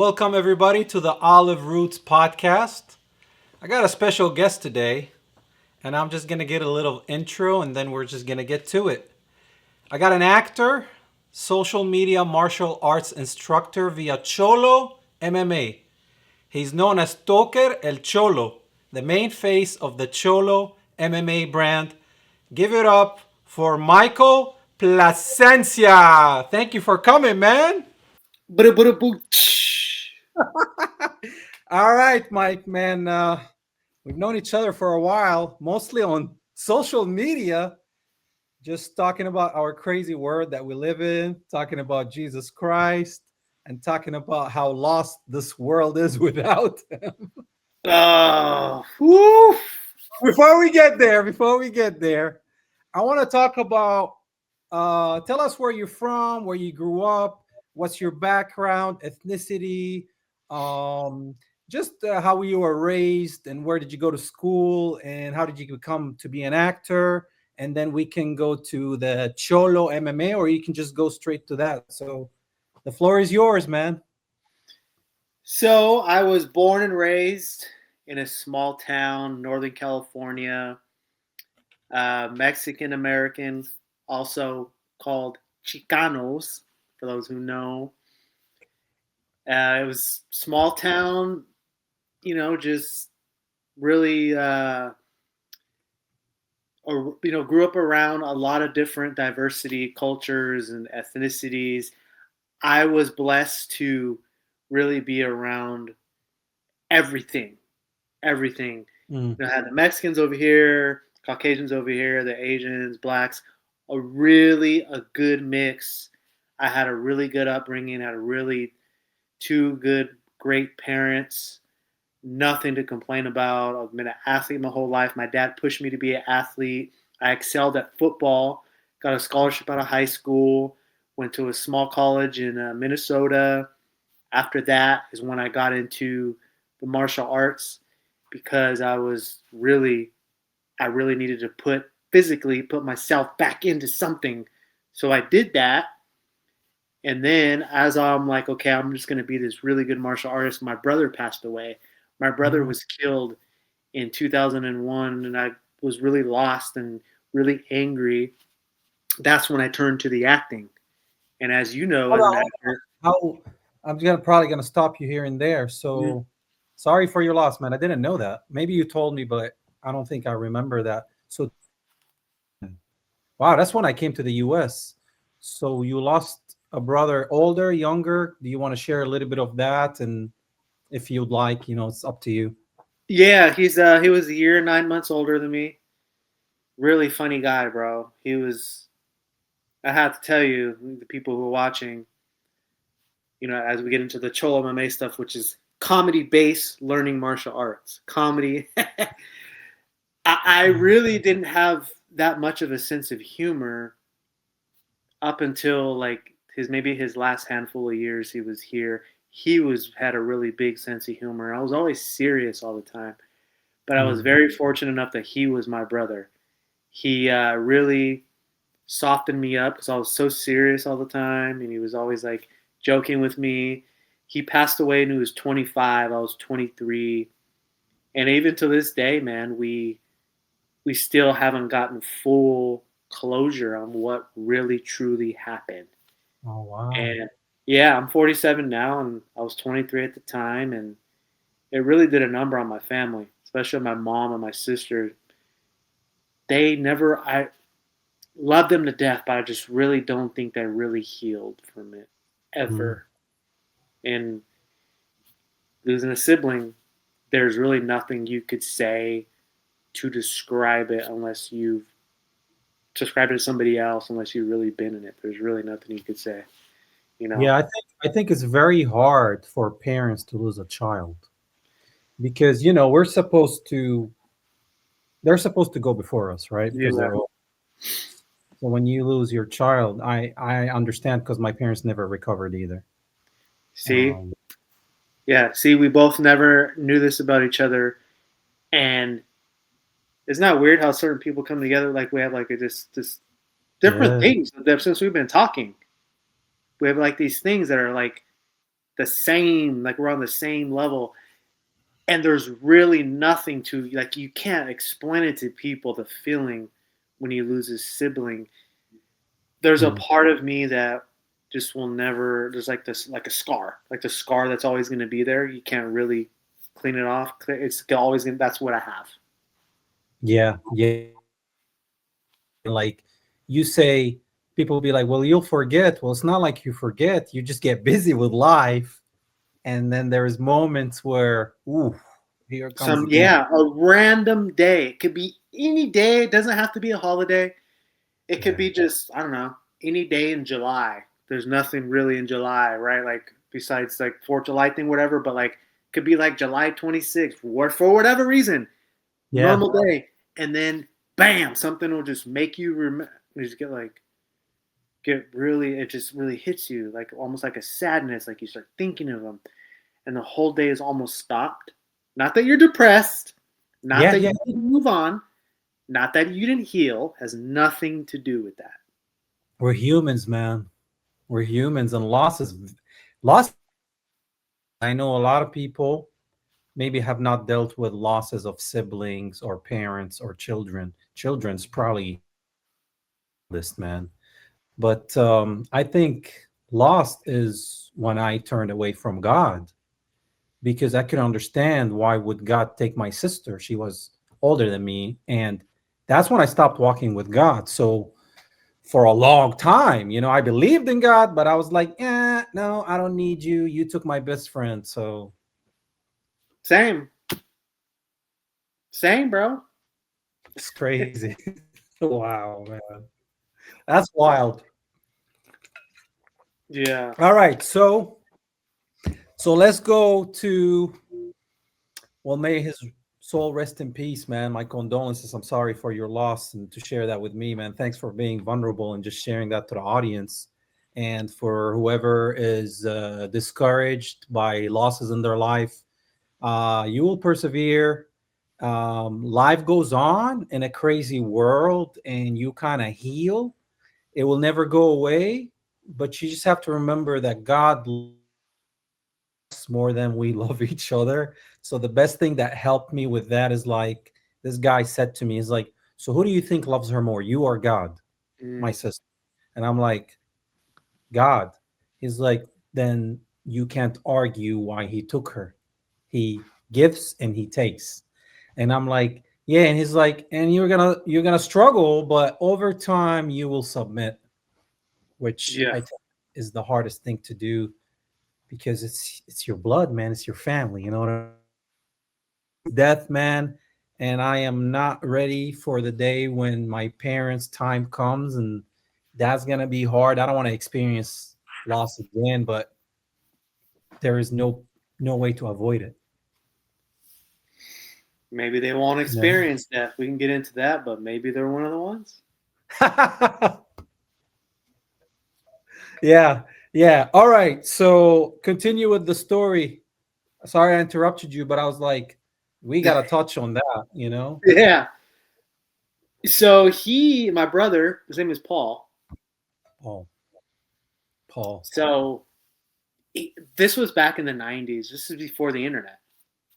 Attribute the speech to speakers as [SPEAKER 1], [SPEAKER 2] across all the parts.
[SPEAKER 1] Welcome everybody to the Olive Roots podcast. I got a special guest today, and I'm just gonna get a little intro and then we're just gonna get to it. I got an actor, social media martial arts instructor via Cholo MMA. He's known as Toker El Cholo, the main face of the Cholo MMA brand. Give it up for Michael Placencia. Thank you for coming, man. All right, Mike, man. We've known each other for a while, mostly on social media, just talking about our crazy world that we live in, talking about Jesus Christ, and talking about how lost this world is without him.
[SPEAKER 2] Oh, whew.
[SPEAKER 1] Before we get there, I want to talk about tell us where you're from, where you grew up, what's your background, ethnicity, um, just how you were raised, and where did you go to school, and how did you become to be an actor, and then we can go to the Cholo MMA, or you can just go straight to that. So the floor is yours, man.
[SPEAKER 2] So I was born and raised in a small town, Northern California, Mexican American, also called Chicanos, for those who know. It was small town, just really, grew up around a lot of different diversity, cultures, and ethnicities. I was blessed to really be around everything, everything.
[SPEAKER 1] Mm.
[SPEAKER 2] I had the Mexicans over here, Caucasians over here, the Asians, blacks, a good mix. I had a really good upbringing, had a really two good, great parents, nothing to complain about. I've been an athlete my whole life. My dad pushed me to be an athlete. I excelled at football, got a scholarship out of high school, went to a small college in Minnesota. After that is when I got into the martial arts because I really needed to physically put myself back into something. So I did that. And then as I'm like, okay, I'm just going to be this really good martial artist, my brother passed away. My brother
[SPEAKER 1] Mhm.
[SPEAKER 2] was killed in 2001, and I was really lost and really angry. That's when I turned to the acting. And as you know,
[SPEAKER 1] Hold
[SPEAKER 2] as
[SPEAKER 1] on,
[SPEAKER 2] an
[SPEAKER 1] hold on.
[SPEAKER 2] actor,
[SPEAKER 1] How I'm gonna probably gonna stop you here and there.
[SPEAKER 2] mm,
[SPEAKER 1] So sorry for your loss, man. I didn't know that. Maybe you told me, but I don't think I remember that. So wow, that's when I came to the US. So you lost a brother, older, younger. Do you want to share a little bit of that? And if you'd like, it's up to you.
[SPEAKER 2] yeah, he was a year and 9 months older than me. Really funny guy, bro. He was. I have to tell you, the people who are watching, as we get into the CholoMMA stuff, which is comedy-based learning martial arts, comedy. I really didn't have that much of a sense of humor up until like his last handful of years he was here. He was had a really big sense of humor. I was always serious all the time, but I was
[SPEAKER 1] Mm.
[SPEAKER 2] very fortunate enough that he was my brother. He really softened me up because I was so serious all the time, and he was always like joking with me. He passed away when he was 25. I was 23, and even to this day, man, we still haven't gotten full closure on what really truly happened.
[SPEAKER 1] Oh wow.
[SPEAKER 2] And yeah, I'm 47 now, and I was 23 at the time, and it really did a number on my family, especially my mom and my sister. I love them to death, but I just really don't think they really healed from it
[SPEAKER 1] Mm.
[SPEAKER 2] ever. And losing a sibling, there's really nothing you could say to describe it unless you've described it to somebody else, unless you've really been in it. There's really nothing you could say, you know?
[SPEAKER 1] Yeah, I think it's very hard for parents to lose a child because we're supposed to they're supposed to go before us, right? Because
[SPEAKER 2] Yeah.
[SPEAKER 1] they're old. So when you lose your child, I understand because my parents never recovered either.
[SPEAKER 2] See?
[SPEAKER 1] Um,
[SPEAKER 2] Yeah. See, we both never knew this about each other. And isn't that weird how certain people come together? Like we have like this different
[SPEAKER 1] yeah.
[SPEAKER 2] things that since we've been talking. We have like these things that are like the same, like we're on the same level. And there's really nothing to, like, you can't explain it to people, the feeling when you lose a sibling. There's a
[SPEAKER 1] Mm.
[SPEAKER 2] part of me that just will never, there's like this, like a scar, like the scar that's always going to be there. You can't really clean it off. It's always going to, that's what I have.
[SPEAKER 1] Yeah, yeah. Like you say, people will be like, well, you'll forget. Well, it's not like you forget. You just get busy with life. And then there's moments where, ooh, here it comes
[SPEAKER 2] Some,
[SPEAKER 1] again.
[SPEAKER 2] yeah, a random day. It could be any day. It doesn't have to be a holiday. It could
[SPEAKER 1] Yeah.
[SPEAKER 2] be just, I don't know, any day in July. There's nothing really in July, right? Like besides like 4th of July thing, whatever. But like could be like July 26th, for whatever reason,
[SPEAKER 1] Yeah.
[SPEAKER 2] normal day, and then bam, something will just make you remember. You just get like get really, it just really hits you like almost like a sadness. Like you start thinking of them, and the whole day is almost stopped. Not that you're depressed, not
[SPEAKER 1] Yeah.
[SPEAKER 2] that
[SPEAKER 1] Yeah.
[SPEAKER 2] you didn't move on, not that you didn't heal. Has nothing to do with that.
[SPEAKER 1] We're humans, man. We're humans, and loss. I know a lot of people maybe have not dealt with losses of siblings or parents or children. Children's probably this, man. But I think lost is when I turned away from God, because I could understand why would God take my sister? She was older than me, and that's when I stopped walking with God. So for a long time, I believed in God, but I was like, no, I don't need you. You took my best friend, so
[SPEAKER 2] Same, same, bro.
[SPEAKER 1] it's crazy. Wow, man, that's wild.
[SPEAKER 2] Yeah.
[SPEAKER 1] All right, so let's go to, well, may his soul rest in peace, man. My condolences. I'm sorry for your loss, and to share that with me, man. Thanks for being vulnerable and just sharing that to the audience. And for whoever is discouraged by losses in their life, you will persevere. Life goes on in a crazy world, and you kind of heal. It will never go away, but you just have to remember that God more than we love each other. So the best thing that helped me with that is like this guy said to me, is like, so who do you think loves her more, you or God? My
[SPEAKER 2] Mm,
[SPEAKER 1] sister. And I'm like, God. He's like, then you can't argue why he took her. He gives and he takes. And I'm like, yeah. And he's like, and you're gonna struggle, but over time you will submit, which
[SPEAKER 2] yeah.
[SPEAKER 1] I think is the hardest thing to do, because it's your blood, man. It's your family. You know what I mean? Death, man. And I am not ready for the day when my parents' time comes, and that's gonna be hard. I don't want to experience loss again, but there is no way to avoid it.
[SPEAKER 2] Maybe they won't
[SPEAKER 1] Yeah.
[SPEAKER 2] experience that. We can get into that, but maybe they're one of the ones.
[SPEAKER 1] Yeah, yeah. All right. So continue with the story. Sorry I interrupted you, but I was like, we gotta touch on that.
[SPEAKER 2] Yeah. So my brother, his name is Paul.
[SPEAKER 1] Paul. Paul.
[SPEAKER 2] So this was back in the 90s. This is before the internet.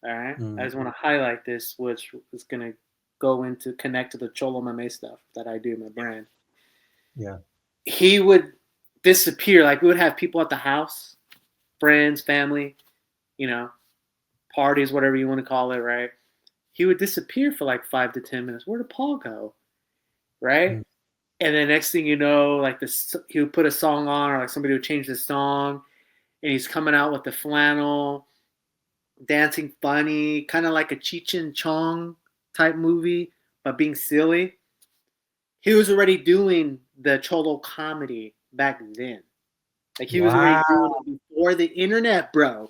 [SPEAKER 2] All right. I
[SPEAKER 1] Mm,
[SPEAKER 2] just want to highlight this, which is going to go into connect to the CholoMMA stuff that I do, my brand.
[SPEAKER 1] yeah.
[SPEAKER 2] He would disappear. Like we would have people at the house, friends, family, you know, parties, whatever you want to call it, right? He would disappear for like 5 to 10 minutes. Where did Paul go? Right?
[SPEAKER 1] Mm,
[SPEAKER 2] And then next thing you know, like this, he would put a song on, or like somebody would change the song, and he's coming out with the flannel, dancing funny, kind of like a Cheech and Chong type movie, but being silly. He was already doing the Cholo comedy back then. Like he was already
[SPEAKER 1] wow.
[SPEAKER 2] doing it before the internet, bro.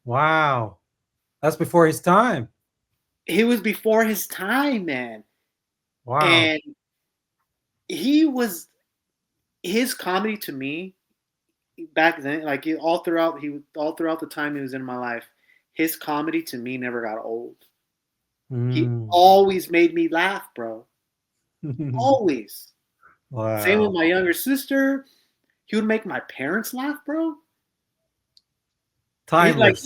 [SPEAKER 1] Wow. That's before his time.
[SPEAKER 2] He was before his time, man.
[SPEAKER 1] Wow.
[SPEAKER 2] And he was his comedy to me back then, like all throughout the time he was in my life, his comedy to me never got old. He
[SPEAKER 1] Mm.
[SPEAKER 2] always made me laugh, bro. Always. Same with
[SPEAKER 1] Wow.
[SPEAKER 2] my younger sister. He would make my parents laugh, bro.
[SPEAKER 1] Timeless.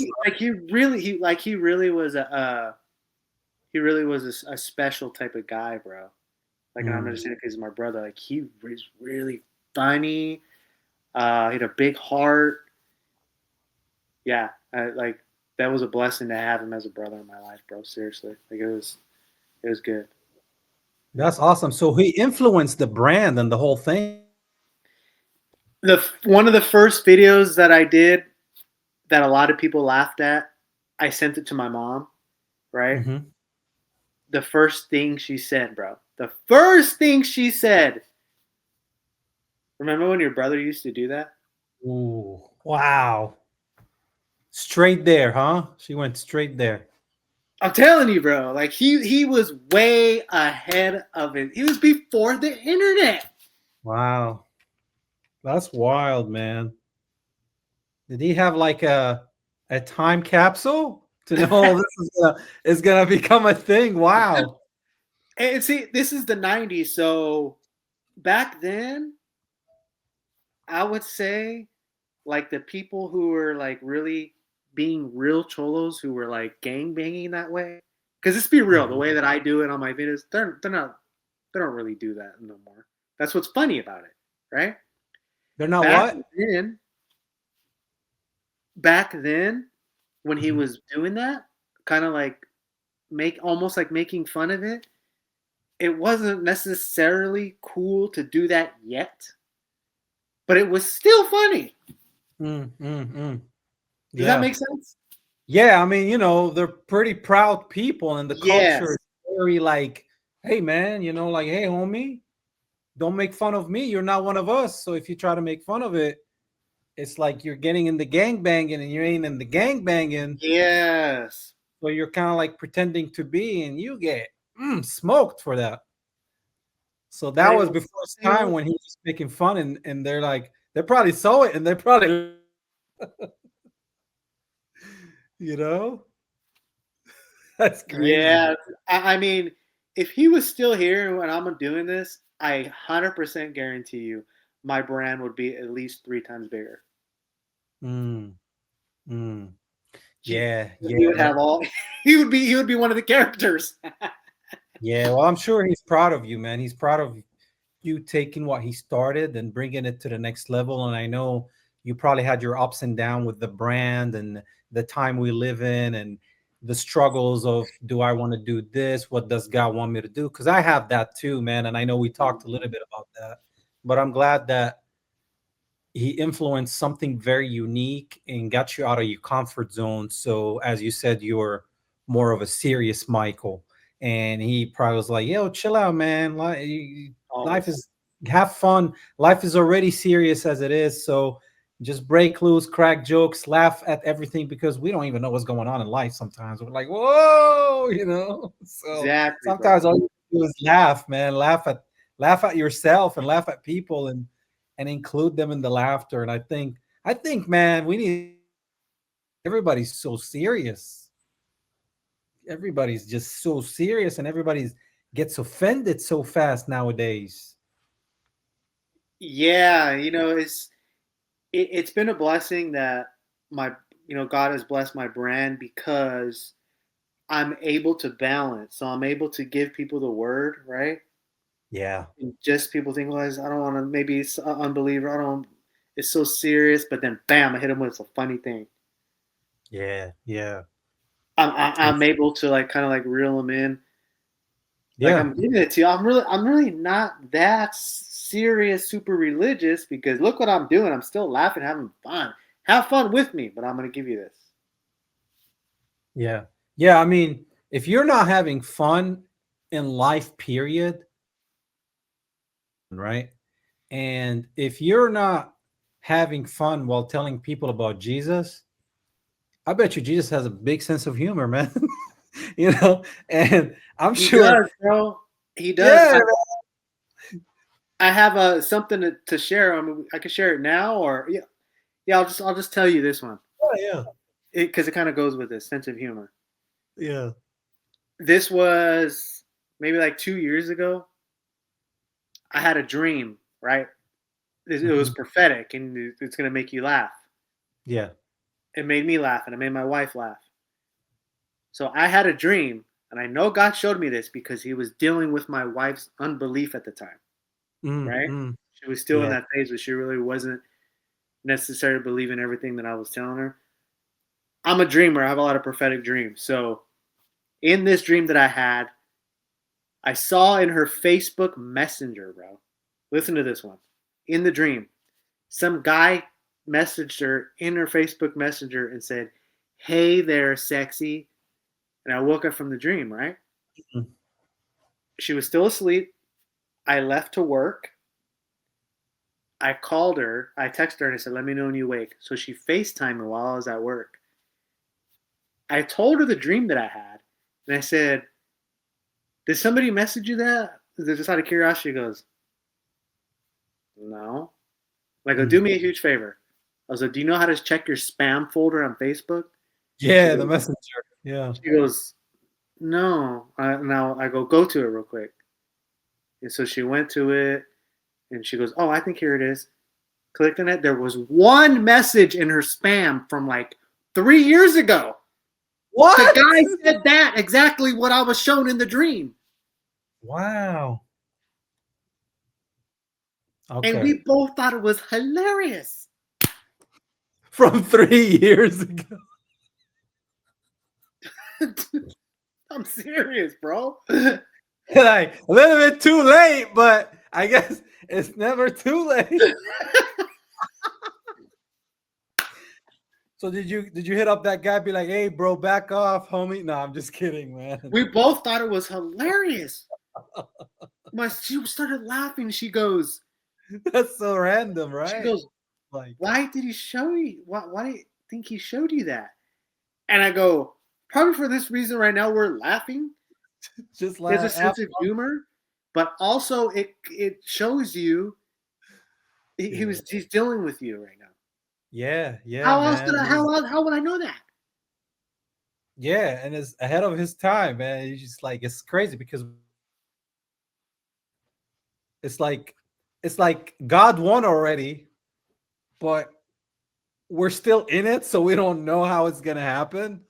[SPEAKER 2] He really was a special type of guy, bro. Like, and I'm
[SPEAKER 1] Mm.
[SPEAKER 2] just saying because he's my brother. Like, he was really funny. He had a big heart. Yeah, like that was a blessing to have him as a brother in my life, bro. Seriously, like it was good.
[SPEAKER 1] That's awesome. So he influenced the brand and the whole thing.
[SPEAKER 2] The one of the first videos that I did that a lot of people laughed at, I sent it to my mom. Right,
[SPEAKER 1] Hmm.
[SPEAKER 2] the first thing she said, bro. The first thing she said. Remember when your brother used to do that?
[SPEAKER 1] Ooh, wow. Straight there, huh? She went straight there.
[SPEAKER 2] I'm telling you, bro. Like he was way ahead of it. He was before the internet.
[SPEAKER 1] Wow. That's wild, man. Did he have like a time capsule to know this is gonna become a thing? Wow.
[SPEAKER 2] And see, this is the '90s, so back then, I would say like the people who were like really being real cholos who were like gang banging that way. Because let's be real, the
[SPEAKER 1] Mhm.
[SPEAKER 2] way that I do it on my videos, they don't really do that no more. That's what's funny about it, right?
[SPEAKER 1] They're not
[SPEAKER 2] Back
[SPEAKER 1] what?
[SPEAKER 2] then, back then, when he
[SPEAKER 1] Mhm.
[SPEAKER 2] was doing that, kind of like make almost like making fun of it, it wasn't necessarily cool to do that yet, but it was still funny.
[SPEAKER 1] Mm, mm, mm.
[SPEAKER 2] Does that
[SPEAKER 1] Yeah.
[SPEAKER 2] make sense?
[SPEAKER 1] Yeah, I mean, they're pretty proud people and the culture
[SPEAKER 2] Yes.
[SPEAKER 1] is very like, hey man, like, hey homie, don't make fun of me. You're not one of us. So if you try to make fun of it, it's like you're getting in the gang banging and you ain't in the gang banging.
[SPEAKER 2] Yes.
[SPEAKER 1] So you're kind of like pretending to be and you get smoked for that. So
[SPEAKER 2] But
[SPEAKER 1] that
[SPEAKER 2] it
[SPEAKER 1] was
[SPEAKER 2] was
[SPEAKER 1] before his time
[SPEAKER 2] still,
[SPEAKER 1] when he was making fun and they're like, they probably saw it and they probably, you know, that's crazy.
[SPEAKER 2] yeah. I mean, if he was still here when I'm doing this, I 100% guarantee you my brand would be at least 3 times bigger.
[SPEAKER 1] Mm, mm.
[SPEAKER 2] He,
[SPEAKER 1] Yeah,
[SPEAKER 2] he
[SPEAKER 1] yeah,
[SPEAKER 2] would have all, he would be one of the characters.
[SPEAKER 1] yeah. Well, I'm sure he's proud of you, man. He's proud of you taking what he started and bringing it to the next level. And I know you probably had your ups and downs with the brand and the time we live in and the struggles of do I want to do this? What does God want me to do? Because I have that too, man. And I know we talked a little bit about that, but I'm glad that he influenced something very unique and got you out of your comfort zone. So, as you said, you're more of a serious Michael, and he probably was like, "Yo, chill out, man. Life
[SPEAKER 2] Always.
[SPEAKER 1] is have fun. Life is already serious as it is. So, just break loose, crack jokes, laugh at everything because we don't even know what's going on in life. Sometimes we're like, whoa, So
[SPEAKER 2] Exactly, bro.
[SPEAKER 1] sometimes all you do is laugh, man. Laugh at yourself and laugh at people and include them in the laughter. And I think, man, we need everybody's so serious. Everybody's just so serious, and everybody's gets offended so fast nowadays.
[SPEAKER 2] Yeah, it's been a blessing that my God has blessed my brand because I'm able to balance. So I'm able to give people the word, right?
[SPEAKER 1] Yeah,
[SPEAKER 2] And just people think, well, I don't want to. Maybe it's an unbeliever. I don't. It's so serious, but then bam, I hit them with a funny thing.
[SPEAKER 1] yeah, yeah.
[SPEAKER 2] I'm
[SPEAKER 1] It's
[SPEAKER 2] able to like kind of like reel them in. Like
[SPEAKER 1] yeah,
[SPEAKER 2] I'm giving it to you. I'm really not that serious, super religious because look what I'm doing. I'm still laughing, having fun. Have fun with me, but I'm gonna give you this.
[SPEAKER 1] yeah, yeah. I mean, if you're not having fun in life, period, right? And if you're not having fun while telling people about Jesus, I bet you Jesus has a big sense of humor, man. And I'm
[SPEAKER 2] He
[SPEAKER 1] sure,
[SPEAKER 2] does, bro. He does.
[SPEAKER 1] yeah,
[SPEAKER 2] I have something to share. I mean, I can share it now, or yeah, yeah. I'll just tell you this one
[SPEAKER 1] yeah,
[SPEAKER 2] because it kind of goes with this sense of humor.
[SPEAKER 1] yeah.
[SPEAKER 2] This was maybe like 2 years ago. I had a dream, right? It was
[SPEAKER 1] Mhm.
[SPEAKER 2] prophetic, and it's gonna make you laugh.
[SPEAKER 1] Yeah.
[SPEAKER 2] It made me laugh, and it made my wife laugh. So I had a dream, and I know God showed me this because He was dealing with my wife's unbelief at the time,
[SPEAKER 1] Mm,
[SPEAKER 2] right?
[SPEAKER 1] mm.
[SPEAKER 2] She was still in
[SPEAKER 1] Yeah.
[SPEAKER 2] that phase where she really wasn't necessarily believing everything that I was telling her. I'm a dreamer. I have a lot of prophetic dreams. So in this dream that I had, I saw in her Facebook Messenger, bro. Listen to this one. In the dream, some guy messaged her in her Facebook Messenger and said, "Hey there, sexy." And I woke up from the dream, right?
[SPEAKER 1] Mm.
[SPEAKER 2] She was still asleep. I left to work. I called her. I texted her and I said, "Let me know when you wake." So she FaceTimed me while I was at work. I told her the dream that I had. And I said, "Did somebody message you that?" Just out of curiosity, she goes, "No." I go, "Do
[SPEAKER 1] Mm.
[SPEAKER 2] me a huge favor." I was like, "Do you know how to check your spam folder on Facebook?" She
[SPEAKER 1] Yeah, the
[SPEAKER 2] goes,
[SPEAKER 1] messenger. Yeah.
[SPEAKER 2] she goes "No." Now I go to it real quick. And so she went to it and she goes, "Oh, I think here it is." Clicked on it. There was one message in her spam from like 3 years ago. The
[SPEAKER 1] What?
[SPEAKER 2] guy said that exactly what I was shown in the dream.
[SPEAKER 1] Wow.
[SPEAKER 2] And
[SPEAKER 1] Okay.
[SPEAKER 2] we both thought it was hilarious.
[SPEAKER 1] From 3 years ago.
[SPEAKER 2] I'm serious, bro.
[SPEAKER 1] Like a little bit too late, but I guess it's never too late. So did you hit up that guy? Be like, hey, bro, back off, homie. No, I'm just kidding, man.
[SPEAKER 2] We both thought it was hilarious. She started laughing.
[SPEAKER 1] That's so random,
[SPEAKER 2] She
[SPEAKER 1] right?
[SPEAKER 2] goes,
[SPEAKER 1] Like,
[SPEAKER 2] "Why did he show you? Why do you think he showed you that?" And I go, "Probably for this reason right now we're laughing.
[SPEAKER 1] just
[SPEAKER 2] There's a
[SPEAKER 1] like,
[SPEAKER 2] sense of humor, but also it shows you
[SPEAKER 1] yeah,
[SPEAKER 2] he's dealing with you right now.
[SPEAKER 1] yeah,
[SPEAKER 2] How else did
[SPEAKER 1] man.
[SPEAKER 2] I how would I know that?"
[SPEAKER 1] Yeah, and it's ahead of his time, man. He's just like, it's crazy because it's like it's like God won already, but we're still in it, so we don't know how it's gonna happen.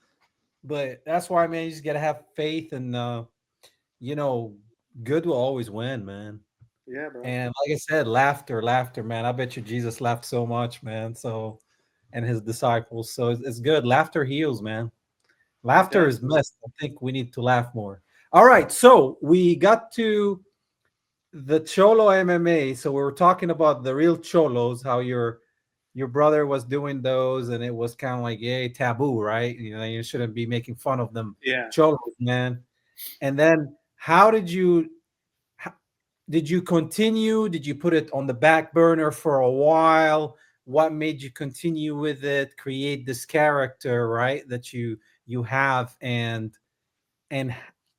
[SPEAKER 1] But that's why, man, you just gotta have faith, and you know, good will always win, man.
[SPEAKER 2] Yeah, bro.
[SPEAKER 1] And like I said, laughter, man. I bet you Jesus laughed so much, man. So, and his disciples. So it's good. Laughter heals, man.
[SPEAKER 2] It
[SPEAKER 1] Laughter
[SPEAKER 2] does.
[SPEAKER 1] is missed. I think we need to laugh more. All right, so we got to the Cholo MMA. So we were talking about the real Cholos, how your brother was doing those, and it was kind of like, yay, taboo, right? You know, you shouldn't be making fun of them,
[SPEAKER 2] Yeah.
[SPEAKER 1] Cholos, man. And then how h- did you continue? Did you put it on the back burner for a while? What made you continue with it, create this character, right? That you have, and and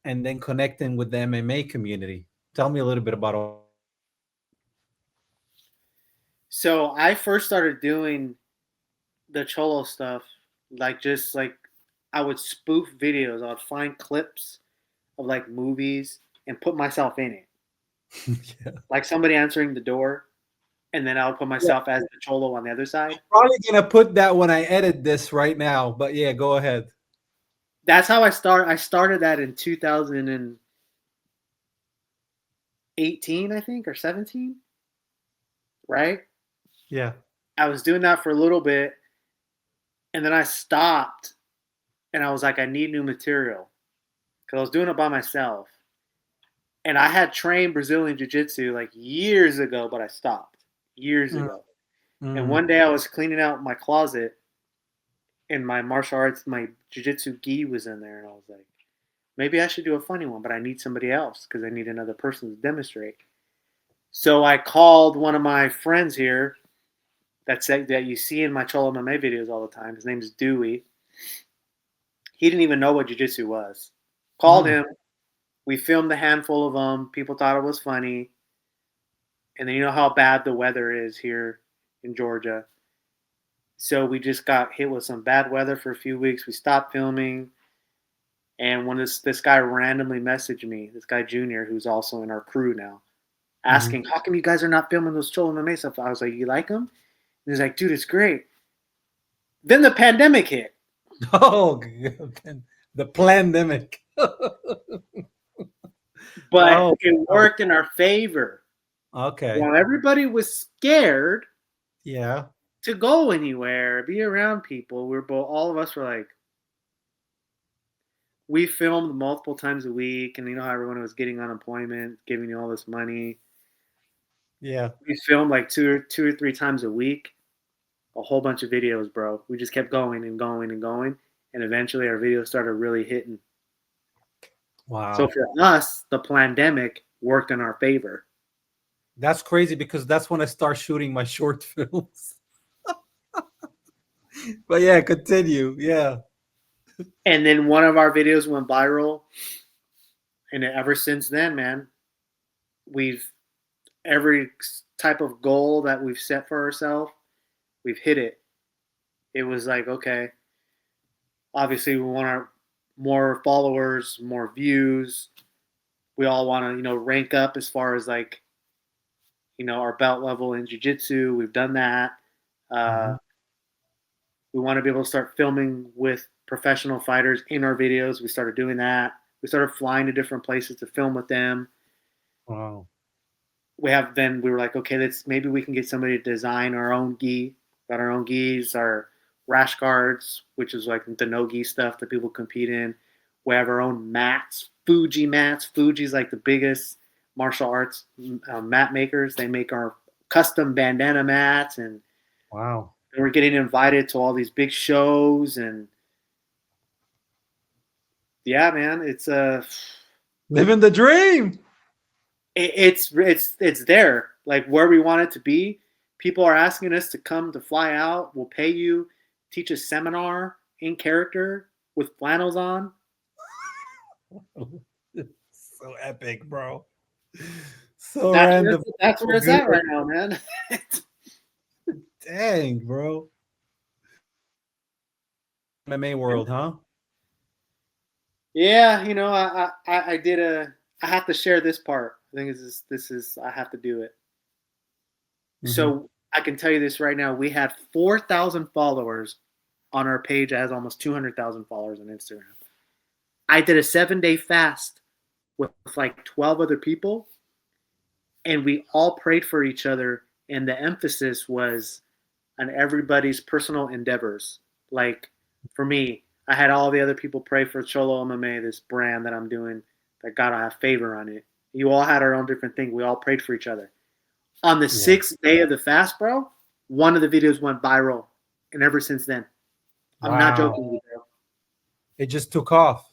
[SPEAKER 1] then connecting with the MMA community. Tell me a little bit about all.
[SPEAKER 2] So I first started doing the cholo stuff, like just like I would spoof videos. I would find clips of like movies and put myself in it.
[SPEAKER 1] Yeah.
[SPEAKER 2] Like somebody answering the door, and then I'll put
[SPEAKER 1] Yeah.
[SPEAKER 2] myself as the cholo on the other side.
[SPEAKER 1] Probably gonna put that when I edit this right now, but yeah, go ahead.
[SPEAKER 2] That's how I start. I started that in 2018, I think, or 17, right?
[SPEAKER 1] Yeah.
[SPEAKER 2] I was doing that for a little bit, and then I stopped, and I was like, I need new material because I was doing it by myself, and I had trained Brazilian jiu-jitsu like years ago, but I stopped years
[SPEAKER 1] Mm,
[SPEAKER 2] ago. And
[SPEAKER 1] mm,
[SPEAKER 2] one day I was cleaning out my closet, and my martial arts, my jiu-jitsu gi was in there, and I was like, maybe I should do a funny one, but I need somebody else because I need another person to demonstrate. So I called one of my friends here that you see in my CholoMMA videos all the time. His name is Dewey. He didn't even know what jiu-jitsu was. Called
[SPEAKER 1] mm,
[SPEAKER 2] him. We filmed a handful of them. People thought it was funny. And then you know how bad the weather is here in Georgia. So we just got hit with some bad weather for a few weeks. We stopped filming. And when this guy randomly messaged me, this guy Junior, who's also in our crew now,
[SPEAKER 1] mhm.
[SPEAKER 2] asking, "How come you guys are not filming those Cholo MMA stuff?" I was like, "You like them?" And he's like, "Dude, it's great." Then the pandemic hit,
[SPEAKER 1] Oh, the pandemic.
[SPEAKER 2] but
[SPEAKER 1] Oh,
[SPEAKER 2] it worked in our favor.
[SPEAKER 1] okay.
[SPEAKER 2] While everybody was scared
[SPEAKER 1] Yeah.
[SPEAKER 2] to go anywhere, be around people, all of us were like, we filmed multiple times a week, and you know how everyone was getting unemployment, giving you all this money.
[SPEAKER 1] Yeah.
[SPEAKER 2] We filmed like two or three times a week, a whole bunch of videos, bro. We just kept going and going and going, and eventually our videos started really hitting. So
[SPEAKER 1] Wow.
[SPEAKER 2] for us, the pandemic worked in our favor.
[SPEAKER 1] That's crazy because that's when I start shooting my short films. But yeah, continue. Yeah.
[SPEAKER 2] And then one of our videos went viral, and ever since then, man, we've every type of goal that we've set for ourselves, we've hit it. It was like, okay, obviously we want our more followers, more views. We all want to, rank up as far as like, our belt level in jiu-jitsu. We've done that.
[SPEAKER 1] Hmm.
[SPEAKER 2] Uh, we want to be able to start filming with professional fighters in our videos. We started doing that. We started flying to different places to film with them.
[SPEAKER 1] Wow.
[SPEAKER 2] We were like, okay, maybe we can get somebody to design our own gi. Got our own gis, our rash guards, which is like the no gi stuff that people compete in. We have our own mats, Fuji mats. Fuji's like the biggest martial arts mat makers. They make our custom bandana mats, and
[SPEAKER 1] Wow.
[SPEAKER 2] we're getting invited to all these big shows. And yeah, man,
[SPEAKER 1] Living the dream.
[SPEAKER 2] it's there, like where we want it to be. People are asking us to come to fly out. We'll pay you, teach a seminar in character with flannels on.
[SPEAKER 1] So epic, bro. So
[SPEAKER 2] That's where
[SPEAKER 1] random.
[SPEAKER 2] it's, that's
[SPEAKER 1] So
[SPEAKER 2] where it's
[SPEAKER 1] good.
[SPEAKER 2] at right now, man.
[SPEAKER 1] Dang, bro. MMA world, huh?
[SPEAKER 2] Yeah, I did I have to share this part. I think this is I have to do it.
[SPEAKER 1] Hmm.
[SPEAKER 2] So I can tell you this right now. We had 4,000 followers on our page. It has almost 200,000 followers on Instagram. I did a 7-day fast with like 12 other people, and we all prayed for each other. And the emphasis was on everybody's personal endeavors. Like for me, I had all the other people pray for CholoMMA, this brand that I'm doing, that God will have favor on it. You all had our own different thing. We all prayed for each other. On the
[SPEAKER 1] Yeah.
[SPEAKER 2] 6th day of the fast, bro, one of the videos went viral. And ever since then, I'm not
[SPEAKER 1] Wow.
[SPEAKER 2] joking with you, bro.
[SPEAKER 1] It just took off.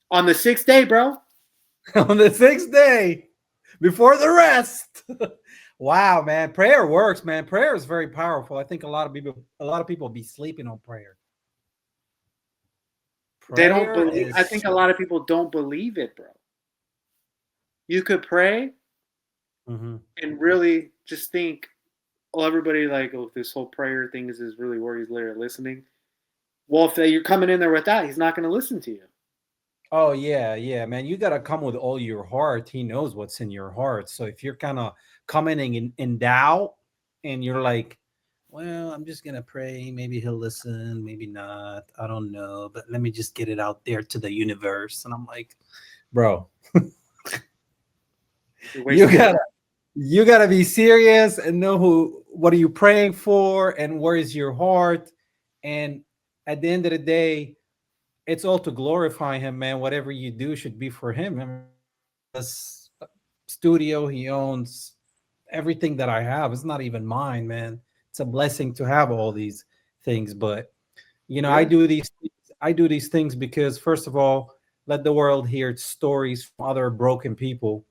[SPEAKER 2] On the 6th day, bro.
[SPEAKER 1] On the 6th day before the rest. Wow, man. Prayer works, man. Prayer is very powerful. I think a lot of people be sleeping on prayer.
[SPEAKER 2] They don't
[SPEAKER 1] Prayer
[SPEAKER 2] believe. I
[SPEAKER 1] is
[SPEAKER 2] think a lot of people don't believe it, bro. You could pray
[SPEAKER 1] Mhm.
[SPEAKER 2] and really just think, oh, everybody like, oh, this whole prayer thing is really where he's literally listening. Well, if you're coming in there with that, he's not going to listen to you.
[SPEAKER 1] Oh yeah, yeah, man. You gotta come with all your heart. He knows what's in your heart. So if you're kind of coming in doubt and you're like, well, I'm just gonna pray. Maybe he'll listen, maybe not. I don't know. But let me just get it out there to the universe. And I'm like, bro,
[SPEAKER 2] You're
[SPEAKER 1] you
[SPEAKER 2] wasting your
[SPEAKER 1] gotta
[SPEAKER 2] time.
[SPEAKER 1] you gotta be serious and know what are you praying for and where is your heart. And at the end of the day, it's all to glorify him, man. Whatever you do should be for him. I mean, this studio he owns, everything that I have, it's not even mine, man. It's a blessing to have all these things. But I
[SPEAKER 2] Yeah.
[SPEAKER 1] do these things because, first of all, let the world hear stories from other broken people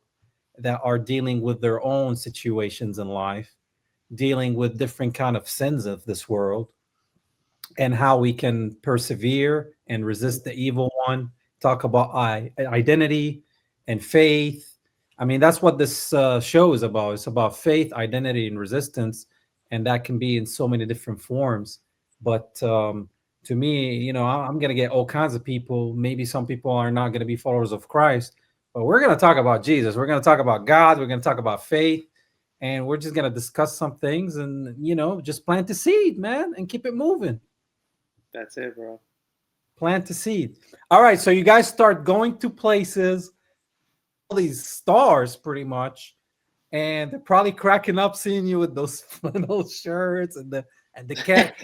[SPEAKER 1] that are dealing with their own situations in life, dealing with different kind of sins of this world, and how we can persevere and resist the evil one. Talk about identity and faith. I mean, that's what this show is about. It's about faith, identity, and resistance, and that can be in so many different forms. But to me, I'm going to get all kinds of people. Maybe some people are not going to be followers of Christ, but we're going to talk about Jesus. We're going to talk about God. We're going to talk about faith, and we're just going to discuss some things and just plant the seed, man, and keep it moving.
[SPEAKER 2] That's it, bro.
[SPEAKER 1] Plant the seed. All right, so you guys start going to places, all these stars pretty much, and they're probably cracking up seeing you with those flannel shirts and the cat.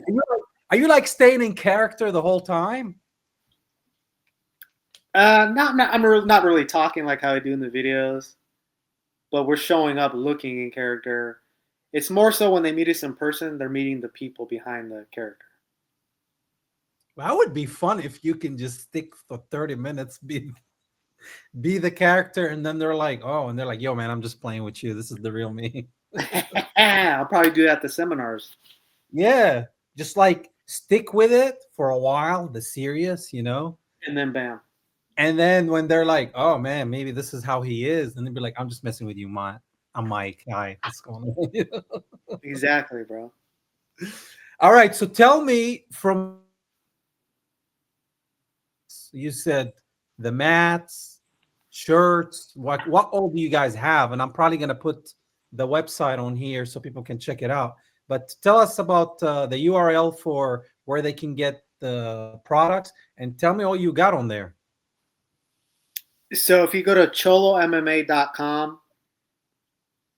[SPEAKER 1] Are you like staying in character the whole time?
[SPEAKER 2] Not really talking like how I do in the videos, but we're showing up looking in character. It's more so when they meet us in person, they're meeting the people behind the character.
[SPEAKER 1] That would be fun if you can just stick for 30 minutes, be the character, and then they're like, oh, and they're like, yo, man, I'm just playing with you. This is the real me.
[SPEAKER 2] I'll probably do that at the seminars.
[SPEAKER 1] Yeah, just like stick with it for a while, the serious,
[SPEAKER 2] And then bam.
[SPEAKER 1] and then when they're like, oh man, maybe this is how he is, and they'd be like, I'm just messing with you, I'm Mike. Hi, what's going on?
[SPEAKER 2] Exactly, bro.
[SPEAKER 1] All right, so tell me from you said the mats, shirts, what all do you guys have? And I'm probably gonna put the website on here so people can check it out. But tell us about the URL for where they can get the products, and tell me all you got on there.
[SPEAKER 2] So if you go to CholoMMA.com,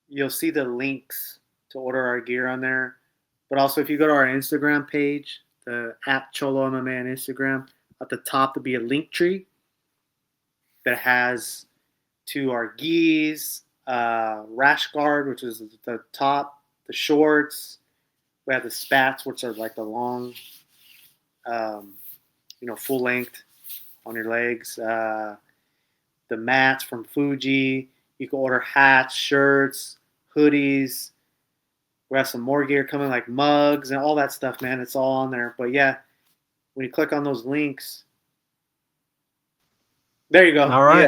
[SPEAKER 2] you'll see the links to order our gear on there. But also, if you go to our Instagram page, the at CholoMMA on Instagram, at the top there'll be a link tree that has to our gis, rash guard, which is the top, the shorts. We have the spats, which are like the long, um, full length on your legs. The mats from Fuji. You can order hats, shirts, hoodies. We have some more gear coming, like mugs and all that stuff, man. It's all on there. But yeah, when you click on those links, there you go.
[SPEAKER 1] All right.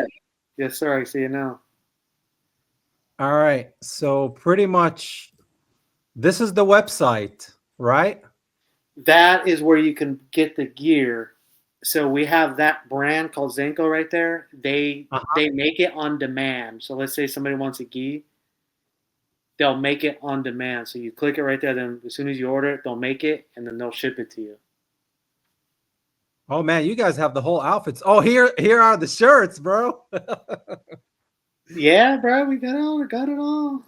[SPEAKER 2] Yeah. Yes, sir. I see it now.
[SPEAKER 1] All right. So pretty much this is the website, right?
[SPEAKER 2] That is where you can get the gear. So we have that brand called Zenko right there. They
[SPEAKER 1] Uh-huh.
[SPEAKER 2] they make it on demand. So let's say somebody wants a gi, they'll make it on demand. So you click it right there. Then as soon as you order it, they'll make it and then they'll ship it to you.
[SPEAKER 1] Oh man, you guys have the whole outfits. Oh, here are the shirts, bro.
[SPEAKER 2] Yeah, bro, we got it all. We got it all.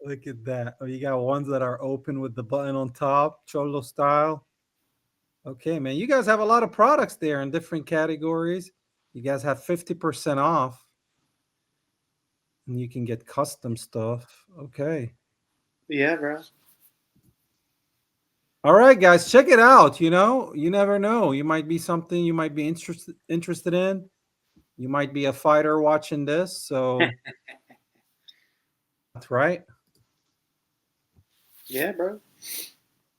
[SPEAKER 1] Look at that. Oh, you got ones that are open with the button on top, Cholo style. Okay, man. You guys have a lot of products there in different categories. You guys have 50% off and you can get custom stuff. Okay.
[SPEAKER 2] Yeah, bro.
[SPEAKER 1] All right, guys, check it out. You never know. You might be something you might be interested in. You might be a fighter watching this. So that's right.
[SPEAKER 2] Yeah, bro.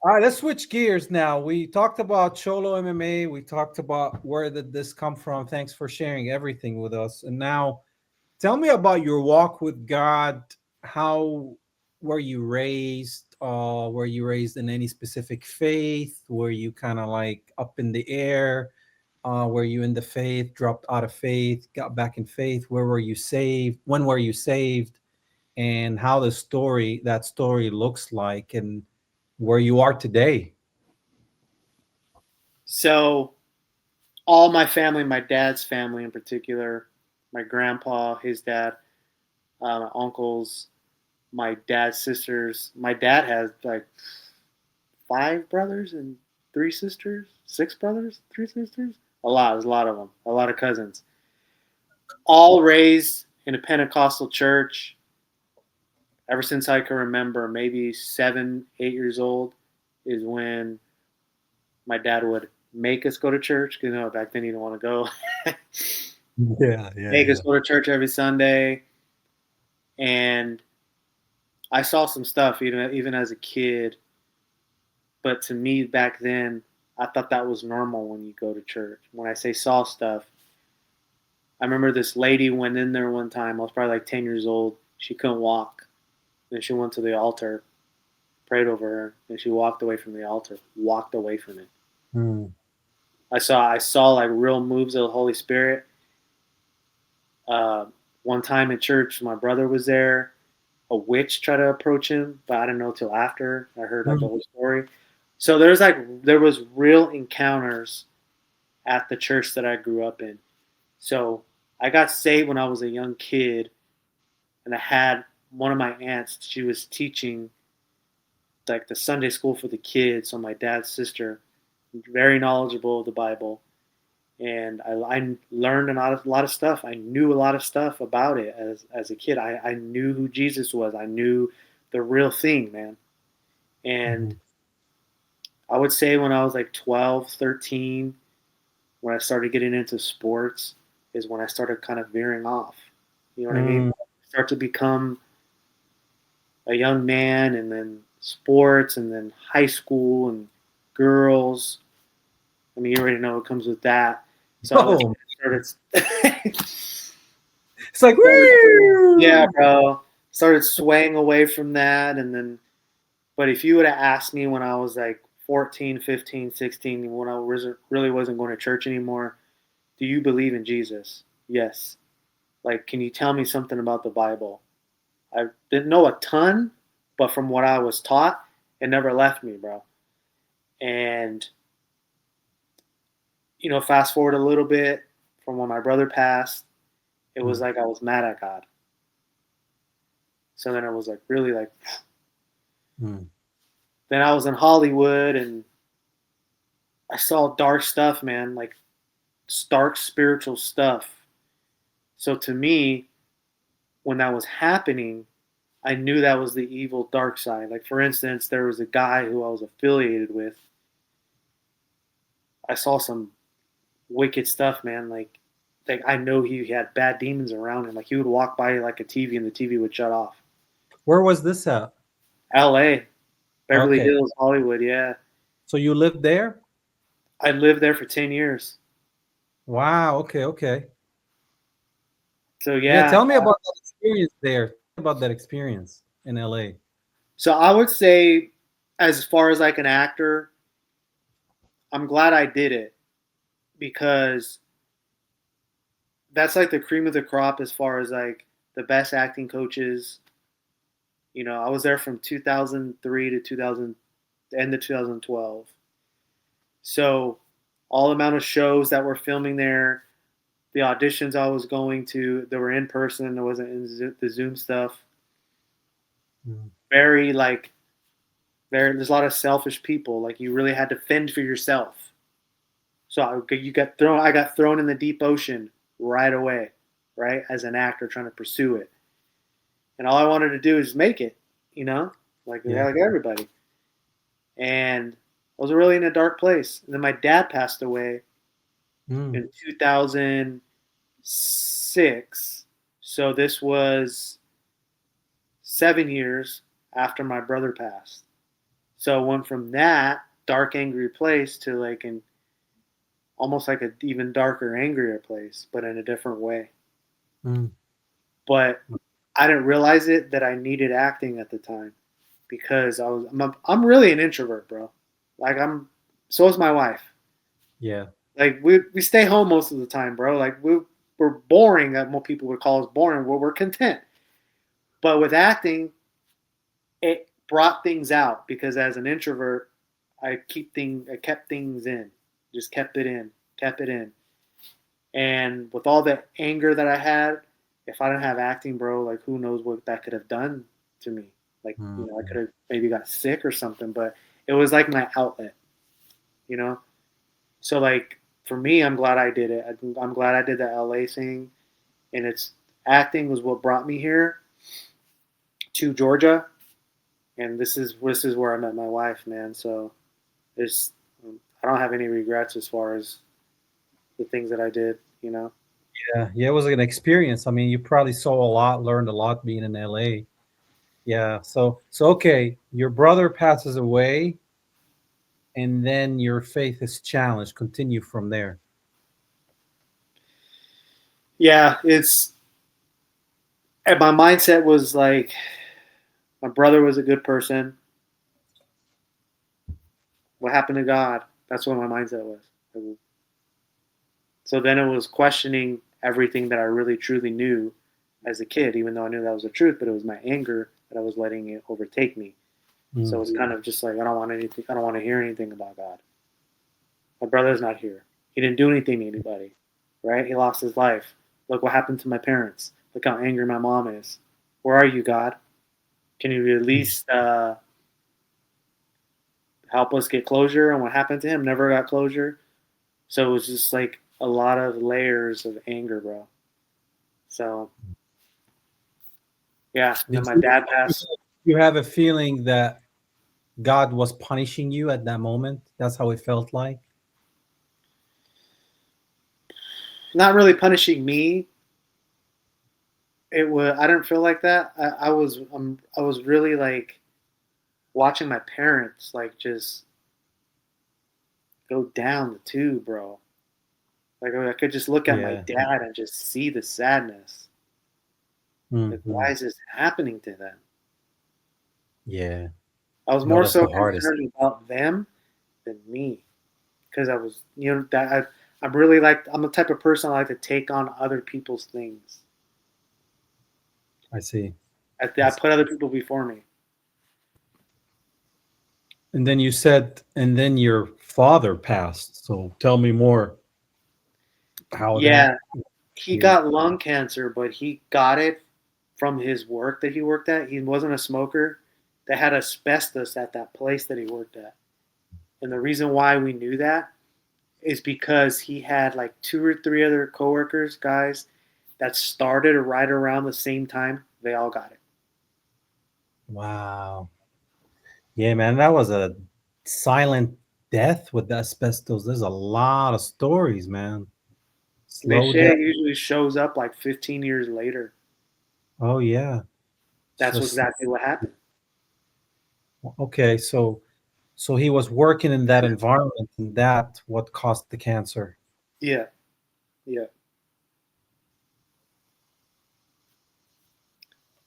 [SPEAKER 1] All right, let's switch gears now. We talked about Cholo MMA. We talked about where did this come from. Thanks for sharing everything with us. And now tell me about your walk with God. How were you raised? Were you raised in any specific faith? Were you kind of like up in the air? Were you in the faith, dropped out of faith, got back in faith? Where were you saved? When were you saved? And how that story looks like and where you are today.
[SPEAKER 2] So all my family, my dad's family in particular, my grandpa, his dad, my uncles, my dad's sisters. My dad has like 5 brothers and 3 sisters, 6 brothers, 3 sisters. A lot. There's a lot of them. A lot of cousins. All raised in a Pentecostal church. Ever since I can remember, maybe 7, 8 years old, is when my dad would make us go to church. Because back then he didn't want to go.
[SPEAKER 1] Yeah, yeah,
[SPEAKER 2] Make us
[SPEAKER 1] yeah.
[SPEAKER 2] go to church every Sunday, and I saw some stuff even as a kid. But to me back then, I thought that was normal when you go to church. When I say saw stuff, I remember this lady went in there one time. I was probably like 10 years old. She couldn't walk. Then she went to the altar, prayed over her, and she walked away from the altar. Walked away from it.
[SPEAKER 1] Hmm.
[SPEAKER 2] I saw like real moves of the Holy Spirit. Uh, One time in church, my brother was there. A witch tried to approach him, but I didn't know till after I heard like the
[SPEAKER 1] Hmm.
[SPEAKER 2] whole story. So there was real encounters at the church that I grew up in. So I got saved when I was a young kid, and I had one of my aunts. She was teaching like the Sunday school for the kids. So my dad's sister, very knowledgeable of the Bible, and I learned a lot of stuff. I knew a lot of stuff about it as a kid. I knew who Jesus was. I knew the real thing, man. And
[SPEAKER 1] Mhm.
[SPEAKER 2] I would say when I was like 12, 13, when I started getting into sports, is when I started kind of veering off. You know what I mean?
[SPEAKER 1] Mm.
[SPEAKER 2] Start to become a young man, and then sports, and then high school, and girls. I mean, you already know what comes with that. So I was
[SPEAKER 1] Oh,
[SPEAKER 2] started,
[SPEAKER 1] it's like
[SPEAKER 2] yeah,
[SPEAKER 1] woo.
[SPEAKER 2] bro. Started swaying away from that, and then. But if you would have asked me when I was like 14, 15, 16, when I really wasn't going to church anymore, do you believe in Jesus? Yes. Like, can you tell me something about the Bible? I didn't know a ton, but from what I was taught, it never left me, bro. And, fast forward a little bit from when my brother passed, it was
[SPEAKER 1] Mm.
[SPEAKER 2] like I was mad at God. So then it was like really like,
[SPEAKER 1] Mm.
[SPEAKER 2] then I was in Hollywood and I saw dark stuff, man, like stark spiritual stuff. So to me, when that was happening, I knew that was the evil dark side. Like for instance, there was a guy who I was affiliated with. I saw some wicked stuff, man. Like I know he had bad demons around him. Like he would walk by like a TV and the TV would shut off.
[SPEAKER 1] Where was this at?
[SPEAKER 2] L.A., Beverly
[SPEAKER 1] Okay,
[SPEAKER 2] Hills, Hollywood. Yeah,
[SPEAKER 1] so you lived there?
[SPEAKER 2] I lived there for 10 years.
[SPEAKER 1] Wow. Okay. Okay.
[SPEAKER 2] So
[SPEAKER 1] Yeah.
[SPEAKER 2] yeah,
[SPEAKER 1] Tell me about that experience there. About that experience in LA.
[SPEAKER 2] so I would say, as far as like an actor, I'm glad I did it because that's like the cream of the crop as far as like the best acting coaches. I was there from 2003 to 2000, the end of 2012. So all amount of shows that were filming there, the auditions I was going to, they were in person. There wasn't the Zoom stuff.
[SPEAKER 1] Mm.
[SPEAKER 2] Very like there's a lot of selfish people. Like you really had to fend for yourself. So I got thrown in the deep ocean right away, right as an actor trying to pursue it. And all I wanted to do is make it, you know,
[SPEAKER 1] Yeah.
[SPEAKER 2] like everybody. And I was really in a dark place. And then my dad passed away
[SPEAKER 1] Mm.
[SPEAKER 2] in 2006. So this was 7 years after my brother passed. So I went from that dark, angry place to like an almost like an even darker, angrier place, but in a different way.
[SPEAKER 1] Mm.
[SPEAKER 2] But I didn't realize it that I needed acting at the time because I'm really an introvert, bro. Like so is my wife.
[SPEAKER 1] Yeah.
[SPEAKER 2] Like we stay home most of the time, bro. Like we're boring. That most people would call us boring. We're content. But with acting, it brought things out because as an introvert, I kept things in, just kept it in, kept it in. And with all the anger that I had, if I didn't have acting, bro, like who knows what that could have done to me. Like, I
[SPEAKER 1] Mm.
[SPEAKER 2] could have maybe got sick or something, but it was like my outlet, you know? So, like, for me, I'm glad I did it. I'm glad I did the LA thing. And it's acting was what brought me here to Georgia. And this is where I met my wife, man. So, there's, I don't have any regrets as far as the things that I did, you know?
[SPEAKER 1] Yeah. Yeah. It was an experience. I mean, you probably saw a lot, learned a lot being in LA. Yeah. So okay, your brother passes away, and then your faith is challenged. Continue from there.
[SPEAKER 2] Yeah, and my mindset was like, my brother was a good person. What happened to God? That's what my mindset was. So then it was questioning everything that I really truly knew as a kid, even though I knew that was the truth, but it was my anger that I was letting it overtake me. So it's kind of just like I don't want anything. I don't want to hear anything about God. My brother's not here. He didn't do anything to anybody, right? He lost his life. Look what happened to my parents. Look how angry my mom is. Where are you, God? Can you at least help us get closure on what happened to him? Never got closure. So it was just like a lot of layers of anger, bro. So yeah, and then
[SPEAKER 1] Did
[SPEAKER 2] my
[SPEAKER 1] you
[SPEAKER 2] dad passed.
[SPEAKER 1] you have a feeling that God was punishing you at that moment? That's how it felt like.
[SPEAKER 2] Not really punishing me. It was. I didn't feel like that. I was. I was really like watching my parents like just go down the tube, bro. Like I could just look at my
[SPEAKER 1] Yeah.
[SPEAKER 2] dad and just see the sadness. Like
[SPEAKER 1] Hmm.
[SPEAKER 2] why is this happening to them?
[SPEAKER 1] Yeah.
[SPEAKER 2] I was
[SPEAKER 1] No,
[SPEAKER 2] more
[SPEAKER 1] that's
[SPEAKER 2] so
[SPEAKER 1] the hardest.
[SPEAKER 2] concerned about them than me because I was, that I'm really like I'm the type of person I like to take on other people's things.
[SPEAKER 1] I see.
[SPEAKER 2] I put other people before me.
[SPEAKER 1] And then you said, and then your father passed. So tell me more how that
[SPEAKER 2] Yeah, he
[SPEAKER 1] you.
[SPEAKER 2] got lung cancer, but he got it from his work that he worked at. He wasn't a smoker. They had asbestos at that place that he worked at. And the reason why we knew that is because he had like two or three other coworkers, guys, that started right around the same time. They all got it.
[SPEAKER 1] Wow. Yeah, man, that was a silent death with the asbestos. There's a lot of stories, man.
[SPEAKER 2] They
[SPEAKER 1] Slow
[SPEAKER 2] say
[SPEAKER 1] death.
[SPEAKER 2] it usually shows up like 15 years later.
[SPEAKER 1] Oh yeah.
[SPEAKER 2] That's
[SPEAKER 1] So
[SPEAKER 2] exactly what happened.
[SPEAKER 1] okay, so he was working in that environment, and that what caused the cancer.
[SPEAKER 2] Yeah, yeah.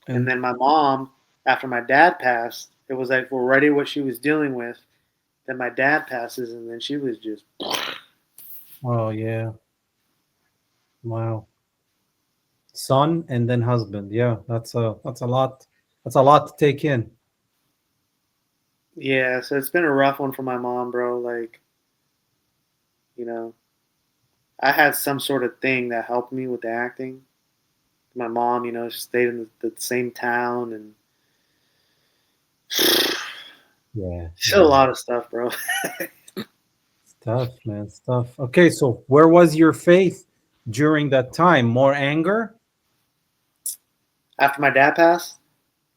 [SPEAKER 2] And
[SPEAKER 1] And
[SPEAKER 2] then my mom, after my dad passed, it was like we're ready what she was dealing with. Then my dad passes, and then she was just
[SPEAKER 1] oh yeah, wow. Son and then husband. Yeah, that's a lot. That's a lot to take in.
[SPEAKER 2] yeah. So it's been a rough one for my mom, bro. Like you know, I had some sort of thing that helped me with the acting. My mom, stayed in the same town, and
[SPEAKER 1] Yeah,
[SPEAKER 2] she did a
[SPEAKER 1] yeah.
[SPEAKER 2] lot of stuff, bro.
[SPEAKER 1] It's tough, man. It's tough. Okay, so where was your faith during that time? More anger?
[SPEAKER 2] After my dad passed,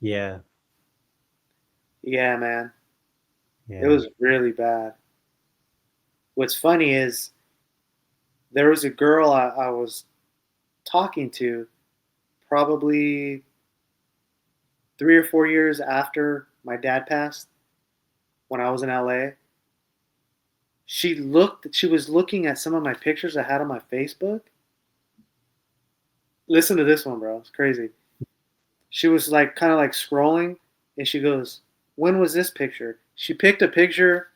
[SPEAKER 1] Yeah,
[SPEAKER 2] yeah, man, it
[SPEAKER 1] yeah.
[SPEAKER 2] was really bad. What's funny is there was a girl I was talking to probably 3 or 4 years after my dad passed when I was in LA. She was looking at some of my pictures I had on my Facebook. Listen to this one, bro. It's crazy. She was like kind of like scrolling and she goes, "When was this picture?" She picked a picture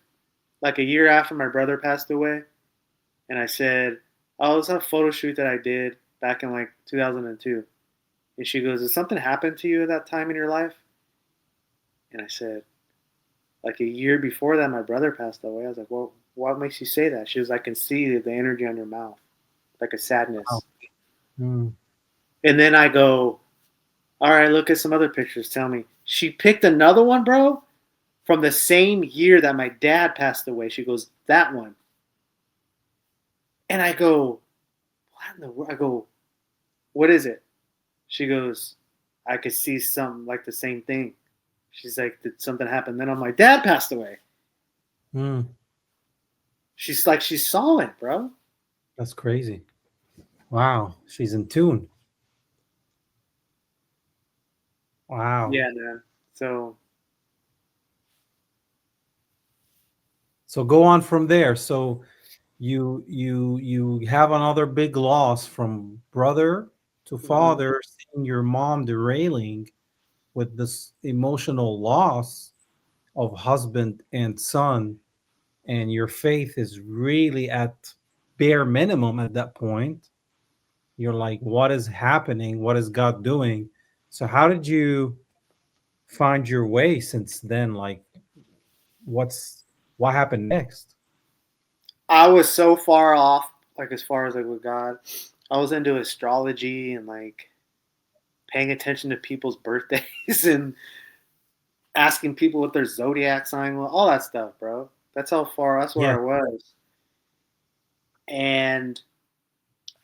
[SPEAKER 2] like a year after my brother passed away and I said, "Oh, it was a photo shoot that I did back in like 2002." And she goes, "Did something happen to you at that time in your life?" And I said, "Like a year before that, my brother passed away." I was like, "Well, what makes you say that?" She was like, "I can see the energy on your mouth, like a
[SPEAKER 1] Wow.
[SPEAKER 2] sadness."
[SPEAKER 1] Mm.
[SPEAKER 2] And then I go, "All right, look at some other pictures. Tell me." She picked another one, bro, from the same year that my dad passed away. She goes, "That one." And I go, "What in the world?" I go, "What is it?" She goes, "I could see something like the same thing." She's like, "Did something happen?" Then I'm like, "Dad passed away."
[SPEAKER 1] Mm.
[SPEAKER 2] She's like, she saw it, bro.
[SPEAKER 1] That's crazy. Wow, she's in tune. Wow.
[SPEAKER 2] Yeah, man. So
[SPEAKER 1] So go on from there. So you have another big loss from brother to
[SPEAKER 2] mhm.
[SPEAKER 1] father, seeing your mom derailing with this emotional loss of husband and son, and your faith is really at bare minimum at that point. You're like, what is happening? What is God doing? So how did you find your way since then? Like what happened next?
[SPEAKER 2] I was so far off, like as far as like with God. I was into astrology and like paying attention to people's birthdays and asking people what their zodiac sign was, all that stuff, bro. That's how far. That's where
[SPEAKER 1] Yeah.
[SPEAKER 2] I was. And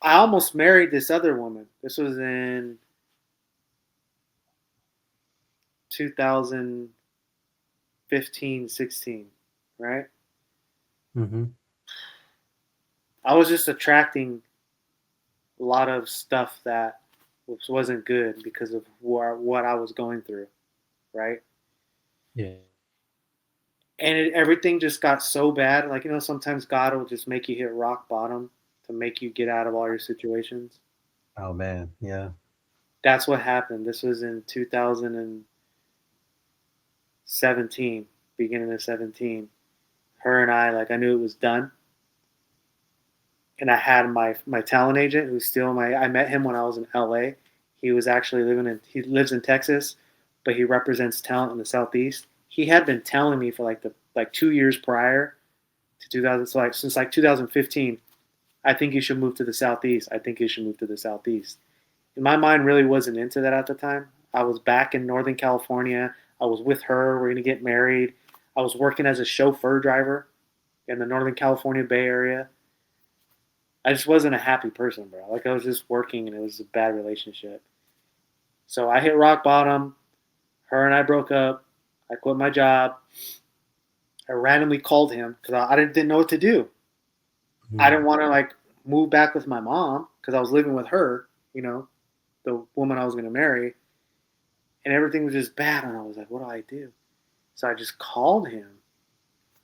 [SPEAKER 2] I almost married this other woman. This was in 2015, 16, right?
[SPEAKER 1] Mm-hmm.
[SPEAKER 2] I was just attracting a lot of stuff that wasn't good because of what I was going through, right?
[SPEAKER 1] Yeah.
[SPEAKER 2] And everything just got so bad. Like, sometimes God will just make you hit rock bottom to make you get out of all your situations.
[SPEAKER 1] Oh man. Yeah.
[SPEAKER 2] That's what happened. This was in 2017, beginning of 17. Her and I, like, I knew it was done. And I had my talent agent who's still I met him when I was in LA. He was actually he lives in Texas, but he represents talent in the Southeast. He had been telling me for like 2 years prior to 2000, so like since like 2015, I think you should move to the Southeast. I think you should move to the Southeast. And my mind really wasn't into that at the time. I was back in Northern California. I was with her. We're going to get married. I was working as a chauffeur driver in the Northern California Bay Area. I just wasn't a happy person, bro. Like, I was just working and it was a bad relationship. So I hit rock bottom. Her and I broke up. I quit my job. I randomly called him because I didn't know what to do. I
[SPEAKER 1] Mm.
[SPEAKER 2] didn't want to like move back with my mom because I was living with her, the woman I was going to marry, and everything was just bad. And I was like, what do I do? So I just called him.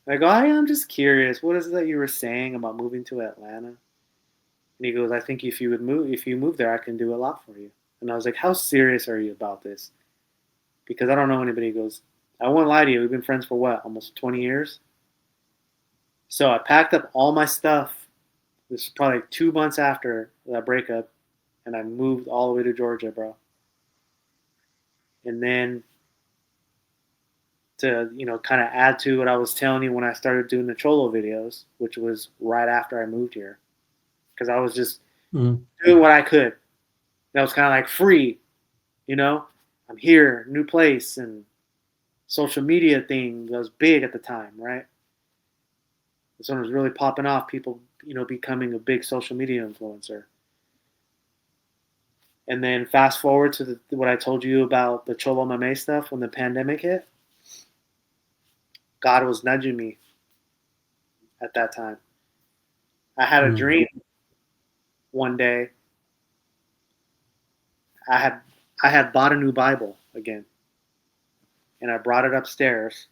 [SPEAKER 2] I go, I'm just curious. What is it that you were saying about moving to Atlanta? And he goes, I think if you move there, I can do a lot for you. And I was like, how serious are you about this? Because I don't know anybody. He goes, I won't lie to you. We've been friends for what, almost 20 years? So I packed up all my stuff. This is probably 2 months after that breakup, and I moved all the way to Georgia, bro. And then to kind of add to what I was telling you when I started doing the Cholo videos, which was right after I moved here, because I was just
[SPEAKER 1] Mm.
[SPEAKER 2] doing what I could. That was kind of like free, you know. I'm here, new place, and social media thing that was big at the time, right? This one was really popping off. People, becoming a big social media influencer. And then fast forward to what I told you about the CholoMMA stuff when the pandemic hit. God was nudging me at that time. I had a
[SPEAKER 1] Mm.
[SPEAKER 2] dream one day. I had I had bought a new Bible again, and I brought it upstairs.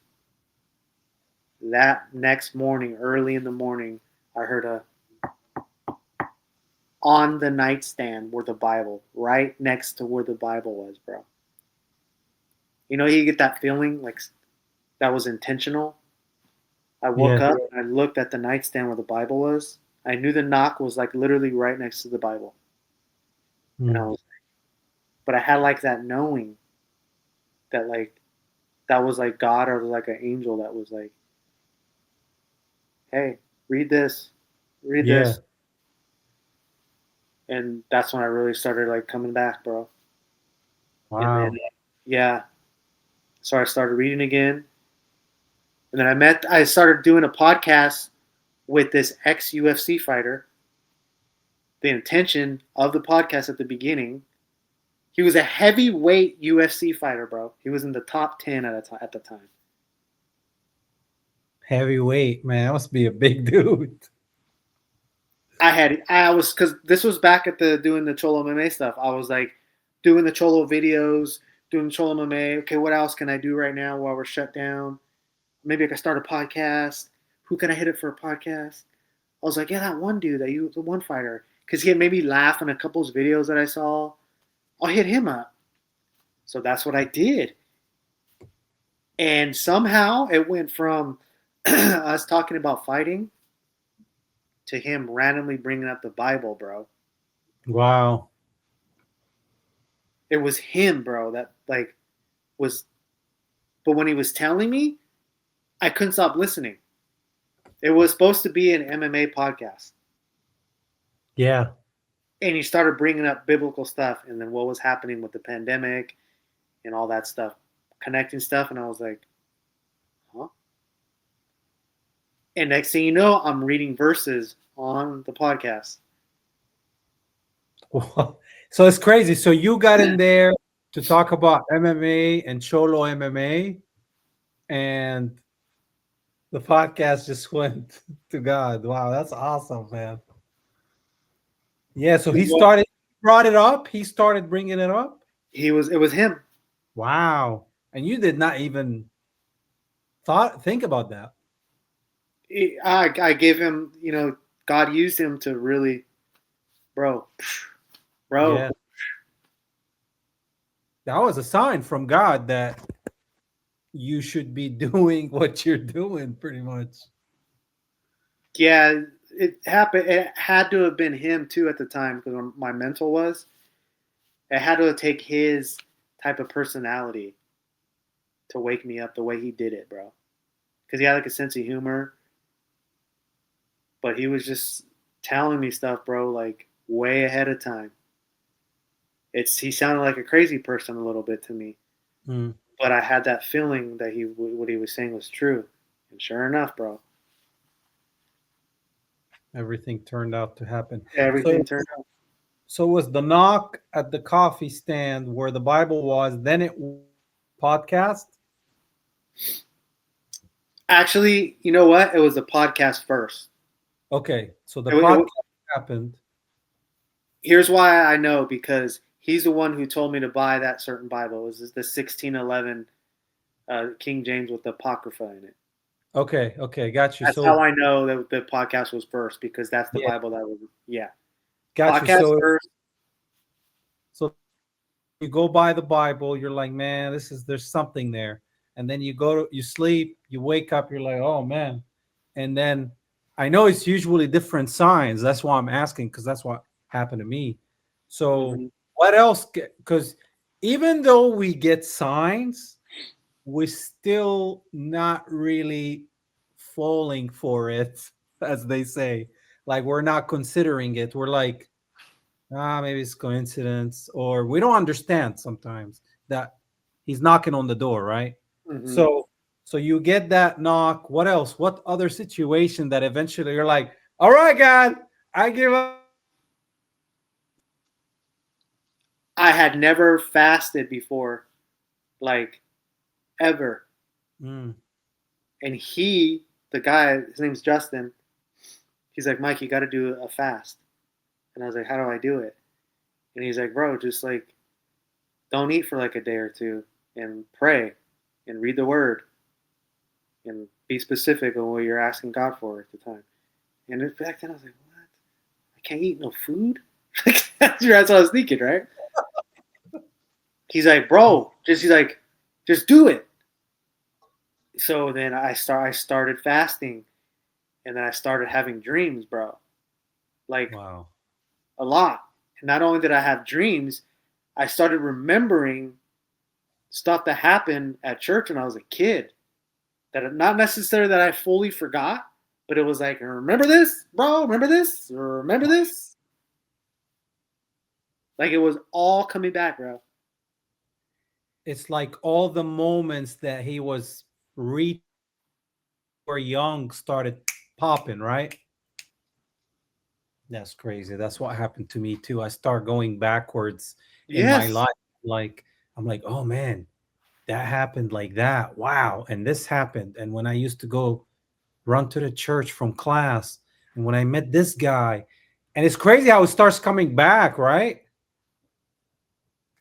[SPEAKER 2] That next morning, early in the morning, I heard a on the nightstand were the Bible, right next to where the Bible was, bro. You get that feeling like that was intentional. I woke
[SPEAKER 1] Yeah.
[SPEAKER 2] up and I looked at the nightstand where the Bible was. I knew the knock was like literally right next to the Bible, and I
[SPEAKER 1] Mm.
[SPEAKER 2] was, but I had like that knowing that like that was like God or like an angel that was like, hey, read this, read
[SPEAKER 1] Yeah.
[SPEAKER 2] this, and that's when I really started like coming back, bro. And then
[SPEAKER 1] Wow.
[SPEAKER 2] yeah, so I started reading again, and then I started doing a podcast with this ex UFC fighter. The intention of the podcast at the beginning, he was a heavyweight UFC fighter, bro. He was in the top 10 at the time.
[SPEAKER 1] Heavyweight, man. That must be a big dude.
[SPEAKER 2] I was because this was back at the doing the Cholo MMA stuff. I was like doing the Cholo videos, doing Cholo MMA. Okay, what else can I do right now while we're shut down? Maybe I can start a podcast. Who can I hit it for a podcast? I was like, yeah, that one dude, the one fighter, because he had made me laugh on a couple of videos that I saw. I'll hit him up. So that's what I did. And somehow it went from us talking about fighting to him randomly bringing up the Bible, bro.
[SPEAKER 1] Wow.
[SPEAKER 2] It was him, bro, that like was. But when he was telling me, I couldn't stop listening. It was supposed to be an MMA podcast,
[SPEAKER 1] Yeah.
[SPEAKER 2] and he started bringing up biblical stuff, and then what was happening with the pandemic and all that stuff, connecting stuff, and I was like, huh? And next thing you know, I'm reading verses on the podcast.
[SPEAKER 1] So it's crazy. So you got in there to talk about MMA and Cholo MMA, and the podcast just went to God. Wow, that's awesome, man. Yeah, so he started, brought it up. He started bringing it up.
[SPEAKER 2] It was him.
[SPEAKER 1] Wow. And you did not even think about that.
[SPEAKER 2] I gave him, God used him to really, bro, bro.
[SPEAKER 1] Yeah. That was a sign from God that you should be doing what you're doing pretty much.
[SPEAKER 2] Yeah, it happened. It had to have been him too at the time because my mental was. It had to take his type of personality to wake me up the way he did it, bro. Because he had like a sense of humor, but he was just telling me stuff, bro, like way ahead of time. He sounded like a crazy person a little bit to me,
[SPEAKER 1] Mm.
[SPEAKER 2] but I had that feeling that what he was saying was true, and sure enough, bro,
[SPEAKER 1] Everything turned out to happen.
[SPEAKER 2] everything turned out.
[SPEAKER 1] So it was the knock at the coffee stand where the Bible was, then it podcast.
[SPEAKER 2] Actually, you know what? It was a podcast first.
[SPEAKER 1] Okay, so the
[SPEAKER 2] It,
[SPEAKER 1] podcast happened.
[SPEAKER 2] here's why I know because he's the one who told me to buy that certain Bible. It was the 1611 King James with the Apocrypha in it.
[SPEAKER 1] Okay, got you.
[SPEAKER 2] That's
[SPEAKER 1] So
[SPEAKER 2] how I know that the podcast was first because that's the
[SPEAKER 1] yeah,
[SPEAKER 2] Bible that was
[SPEAKER 1] got you.
[SPEAKER 2] podcast first.
[SPEAKER 1] So you go by the Bible, you're like, man, there's something there. And then you sleep, you wake up, you're like, oh man. And then I know it's usually different signs. That's why I'm asking, because that's what happened to me. So
[SPEAKER 2] Mm-hmm.
[SPEAKER 1] what else? Because even though we get signs, we're still not really falling for it, as they say. Like we're not considering it. We're like, maybe it's coincidence, or we don't understand sometimes that he's knocking on the door, right?
[SPEAKER 2] Mm-hmm.
[SPEAKER 1] So you get that knock. What else? What other situation that eventually you're like, all right, God, I give up.
[SPEAKER 2] I had never fasted before, like ever.
[SPEAKER 1] Mm,
[SPEAKER 2] And the guy, his name's Justin. He's like, Mike, you got to do a fast. And I was like, how do I do it? And he's like, bro, just like don't eat for like a day or two and pray and read the word and be specific on what you're asking God for at the time. And back then I was like, what? I can't eat no food? That's what I was thinking, right? He's like, bro, he's like, just do it. So then I started fasting and then I started having dreams, bro. Like
[SPEAKER 1] wow.
[SPEAKER 2] a lot. And not only did I have dreams, I started remembering stuff that happened at church when I was a kid. That not necessarily that I fully forgot, but it was like, remember this, bro? Remember this? Remember this? Like it was all coming back, bro.
[SPEAKER 1] It's like all the moments that he was re or young started popping, right? That's crazy. That's what happened to me too. I start going backwards in my
[SPEAKER 2] Yes.
[SPEAKER 1] life. Like I'm like, oh man, that happened like that. Wow. And this happened. And when I used to go run to the church from class, and when I met this guy, and it's crazy how it starts coming back, right?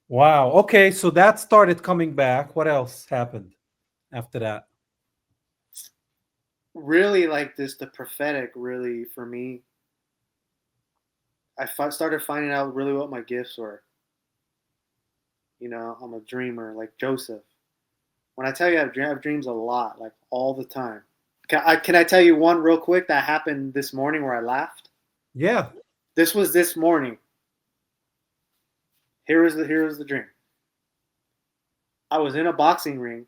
[SPEAKER 1] Wow. Okay. So that started coming back. What else happened after that?
[SPEAKER 2] Really like this, the prophetic, really, for me. Started finding out really what my gifts were. I'm a dreamer, like Joseph. When I tell you I have dreams a lot, like all the time. Can I tell you one real quick that happened this morning where I laughed?
[SPEAKER 1] Yeah.
[SPEAKER 2] This was this morning. Here was the dream. I was in a boxing ring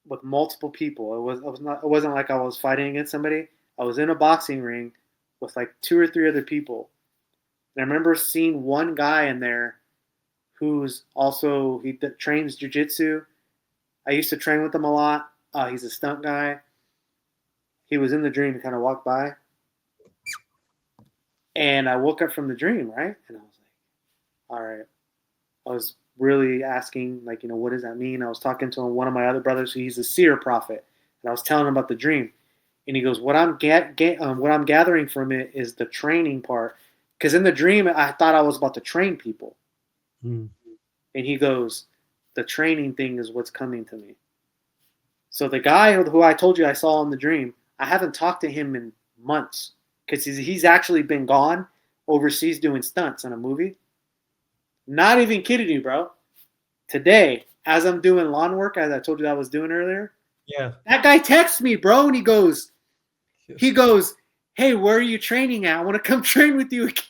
[SPEAKER 2] with multiple people. It wasn't like I was fighting against somebody. I was in a boxing ring with like 2 or 3 other people. And I remember seeing one guy in there who's also trains jujitsu. I used to train with him a lot. He's a stunt guy. He was in the dream. He kind of walked by, and I woke up from the dream, right? And I was like, all right. I was really asking, like, what does that mean? I was talking to one of my other brothers. He's a seer prophet, and I was telling him about the dream. And he goes, what I'm gathering from it is the training part, because in the dream I thought I was about to train people. And he goes, the training thing is what's coming to me. So the guy who I told you I saw in the dream, I haven't talked to him in months, because he's actually been gone overseas doing stunts in a movie. Not even kidding you, bro. Today, as I'm doing lawn work, as I told you I was doing earlier,
[SPEAKER 1] Yeah.
[SPEAKER 2] that guy texts me, bro, and he goes, hey, where are you training at? I want to come train with you again.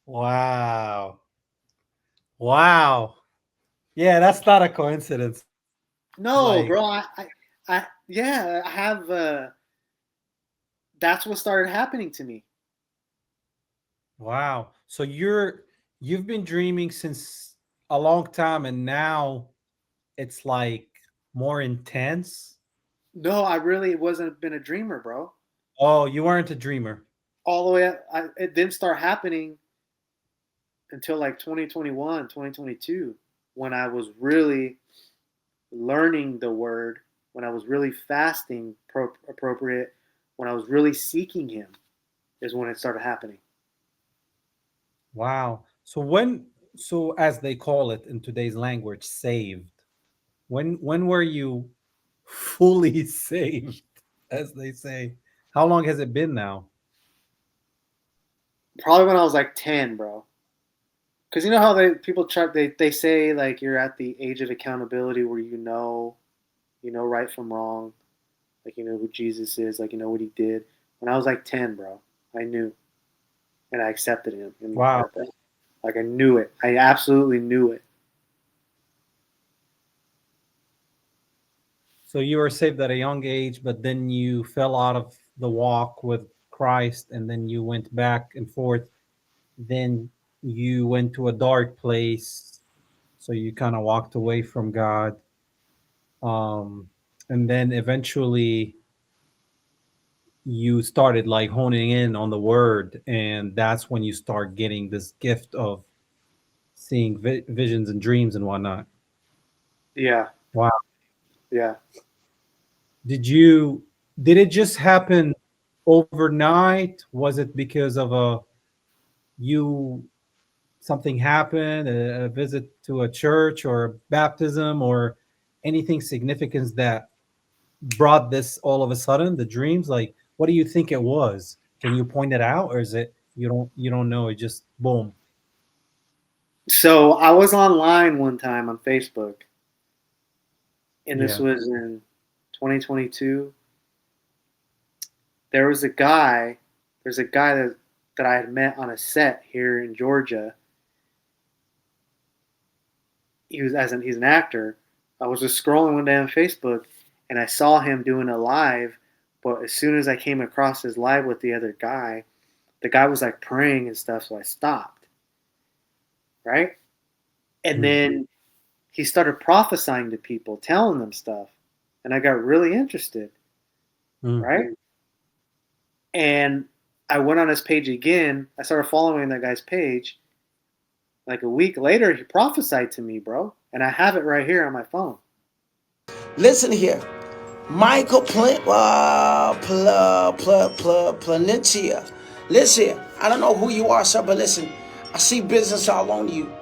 [SPEAKER 1] Wow. Wow. Yeah, that's not a coincidence.
[SPEAKER 2] No,
[SPEAKER 1] Like,
[SPEAKER 2] bro, I have. That's what started happening to me.
[SPEAKER 1] wow. So you've been dreaming since a long time, and now it's like more intense.
[SPEAKER 2] No, I really wasn't been a dreamer, bro.
[SPEAKER 1] Oh, you weren't a dreamer.
[SPEAKER 2] All the way up, it didn't start happening until like 2021, 2022, when I was really learning the word, when I was really fasting appropriate, when I was really seeking him, is when it started happening.
[SPEAKER 1] Wow. So as they call it in today's language, saved. When were you fully saved, as they say? How long has it been now?
[SPEAKER 2] Probably when I was like 10, bro. Because you know how people try, they say like you're at the age of accountability where right from wrong, like you know who Jesus is, like you know what he did. When I was like 10, bro, I knew, and I accepted him in my
[SPEAKER 1] Wow.
[SPEAKER 2] heart. Like I knew it. I absolutely knew it.
[SPEAKER 1] So you were saved at a young age, but then you fell out of the walk with Christ, and then you went back and forth. Then you went to a dark place, so you kind of walked away from God. And then eventually you started like honing in on the word, and that's when you start getting this gift of seeing visions and dreams and whatnot.
[SPEAKER 2] Yeah,
[SPEAKER 1] Wow.
[SPEAKER 2] yeah.
[SPEAKER 1] Did it just happen overnight? Was it because of you something happened, a visit to a church or a baptism or anything significant that brought this all of a sudden, the dreams? Like, what do you think it was? Can you point it out, or is it you don't know? It just boom.
[SPEAKER 2] So I was online one time on Facebook, and this
[SPEAKER 1] Yeah.
[SPEAKER 2] was in 2022. There was a guy. There's a guy that I had met on a set here in Georgia. He's an actor. I was just scrolling one day on Facebook, and I saw him doing a live. But as soon as I came across his live with the other guy, the guy was like praying and stuff, so I stopped. Right, and
[SPEAKER 1] Mm,
[SPEAKER 2] then he started prophesying to people, telling them stuff, and I got really interested.
[SPEAKER 1] mm.
[SPEAKER 2] Right, and I went on his page again. I started following that guy's page. Like a week later, he prophesied to me, bro, and I have it right here on my phone.
[SPEAKER 3] Listen here. Michael Placencia. Listen, I don't know who you are, sir, but listen, I see business all on you.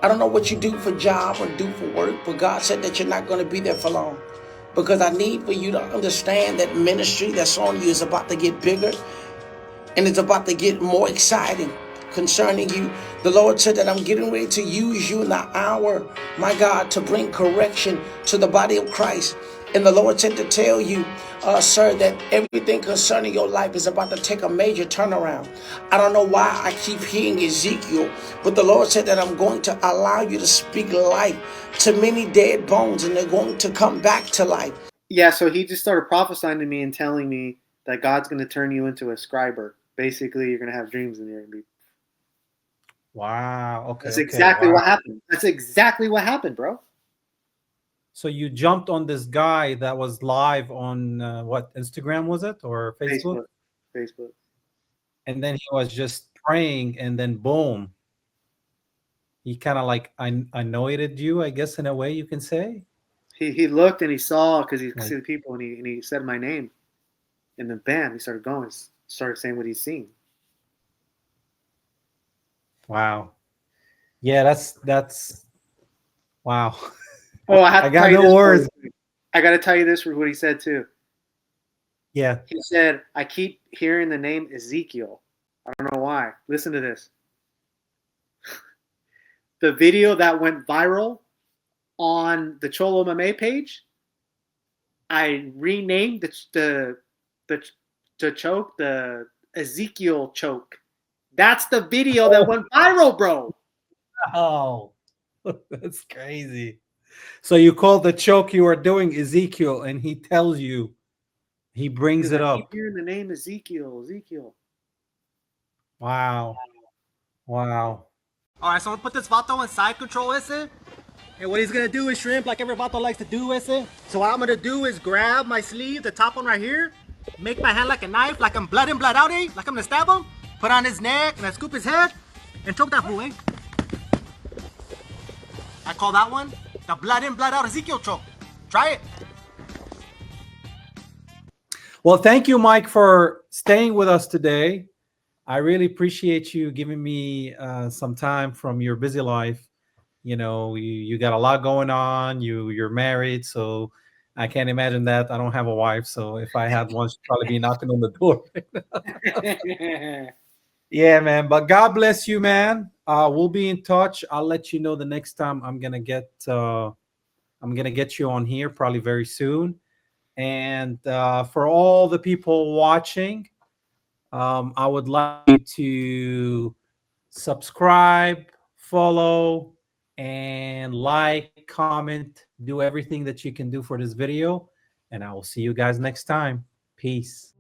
[SPEAKER 3] I don't know what you do for job or do for work, but God said that you're not going to be there for long. Because I need for you to understand that ministry that's on you is about to get bigger and it's about to get more exciting. concerning you. The Lord said that I'm getting ready to use you in the hour, my God, to bring correction to the body of Christ. And the Lord said to tell you, sir, that everything concerning your life is about to take a major turnaround. I don't know why I keep hearing Ezekiel, but the Lord said that I'm going to allow you to speak life to many dead bones, and they're going to come back to life.
[SPEAKER 2] Yeah, so he just started prophesying to me and telling me that God's going to turn you into a scriber. Basically, you're going to have dreams and you're going to be.
[SPEAKER 1] Wow. Okay.
[SPEAKER 2] That's
[SPEAKER 1] Okay.
[SPEAKER 2] exactly
[SPEAKER 1] Wow.
[SPEAKER 2] what happened. That's exactly what happened, bro.
[SPEAKER 1] So you jumped on this guy that was live on what, Instagram was it, or Facebook?
[SPEAKER 2] Facebook.
[SPEAKER 1] And then he was just praying, and then boom, he kind of like anointed you, I guess, in a way you can say.
[SPEAKER 2] He looked and he saw, because he could
[SPEAKER 1] Like,
[SPEAKER 2] see the people, and he said my name, and then bam, he started going, started saying what he's seen.
[SPEAKER 1] wow. Yeah, that's wow.
[SPEAKER 2] Oh, I have
[SPEAKER 1] I
[SPEAKER 2] to tell
[SPEAKER 1] got
[SPEAKER 2] you
[SPEAKER 1] no
[SPEAKER 2] this.
[SPEAKER 1] words.
[SPEAKER 2] I got to tell you this for what he said too.
[SPEAKER 1] Yeah.
[SPEAKER 2] He said, I keep hearing the name Ezekiel. I don't know why. Listen to this. The video that went viral on the CholoMMA page, I renamed the choke the Ezekiel choke. That's the video that went viral, bro.
[SPEAKER 1] Oh, that's crazy. So you call the choke you are doing Ezekiel, and he tells you, he brings
[SPEAKER 2] Because
[SPEAKER 1] it
[SPEAKER 2] I keep
[SPEAKER 1] up.
[SPEAKER 2] hearing the name Ezekiel.
[SPEAKER 1] Wow. Wow.
[SPEAKER 4] Alright, so I'm gonna put this vato in side control, ese. And what he's gonna do is shrimp like every vato likes to do, ese. So what I'm gonna do is grab my sleeve, the top one right here, make my hand like a knife, like I'm blood in, blood out, eh? Like I'm gonna stab him, put on his neck, and I scoop his head, and choke that fool, eh? I call that one the blood in, blood out Ezekiel choke. Try it.
[SPEAKER 1] Well, thank you, Mike, for staying with us today. I really appreciate you giving me some time from your busy life. You know, you got a lot going on. You're married, so I can't imagine that. I don't have a wife, so if I had one, she'd probably be knocking on the door. Yeah, man. But God bless you, man. We'll be in touch. I'll let you know the next time I'm gonna get you on here, probably very soon. And for all the people watching, I would like you to subscribe, follow, and like, comment, do everything that you can do for this video. And I will see you guys next time. Peace.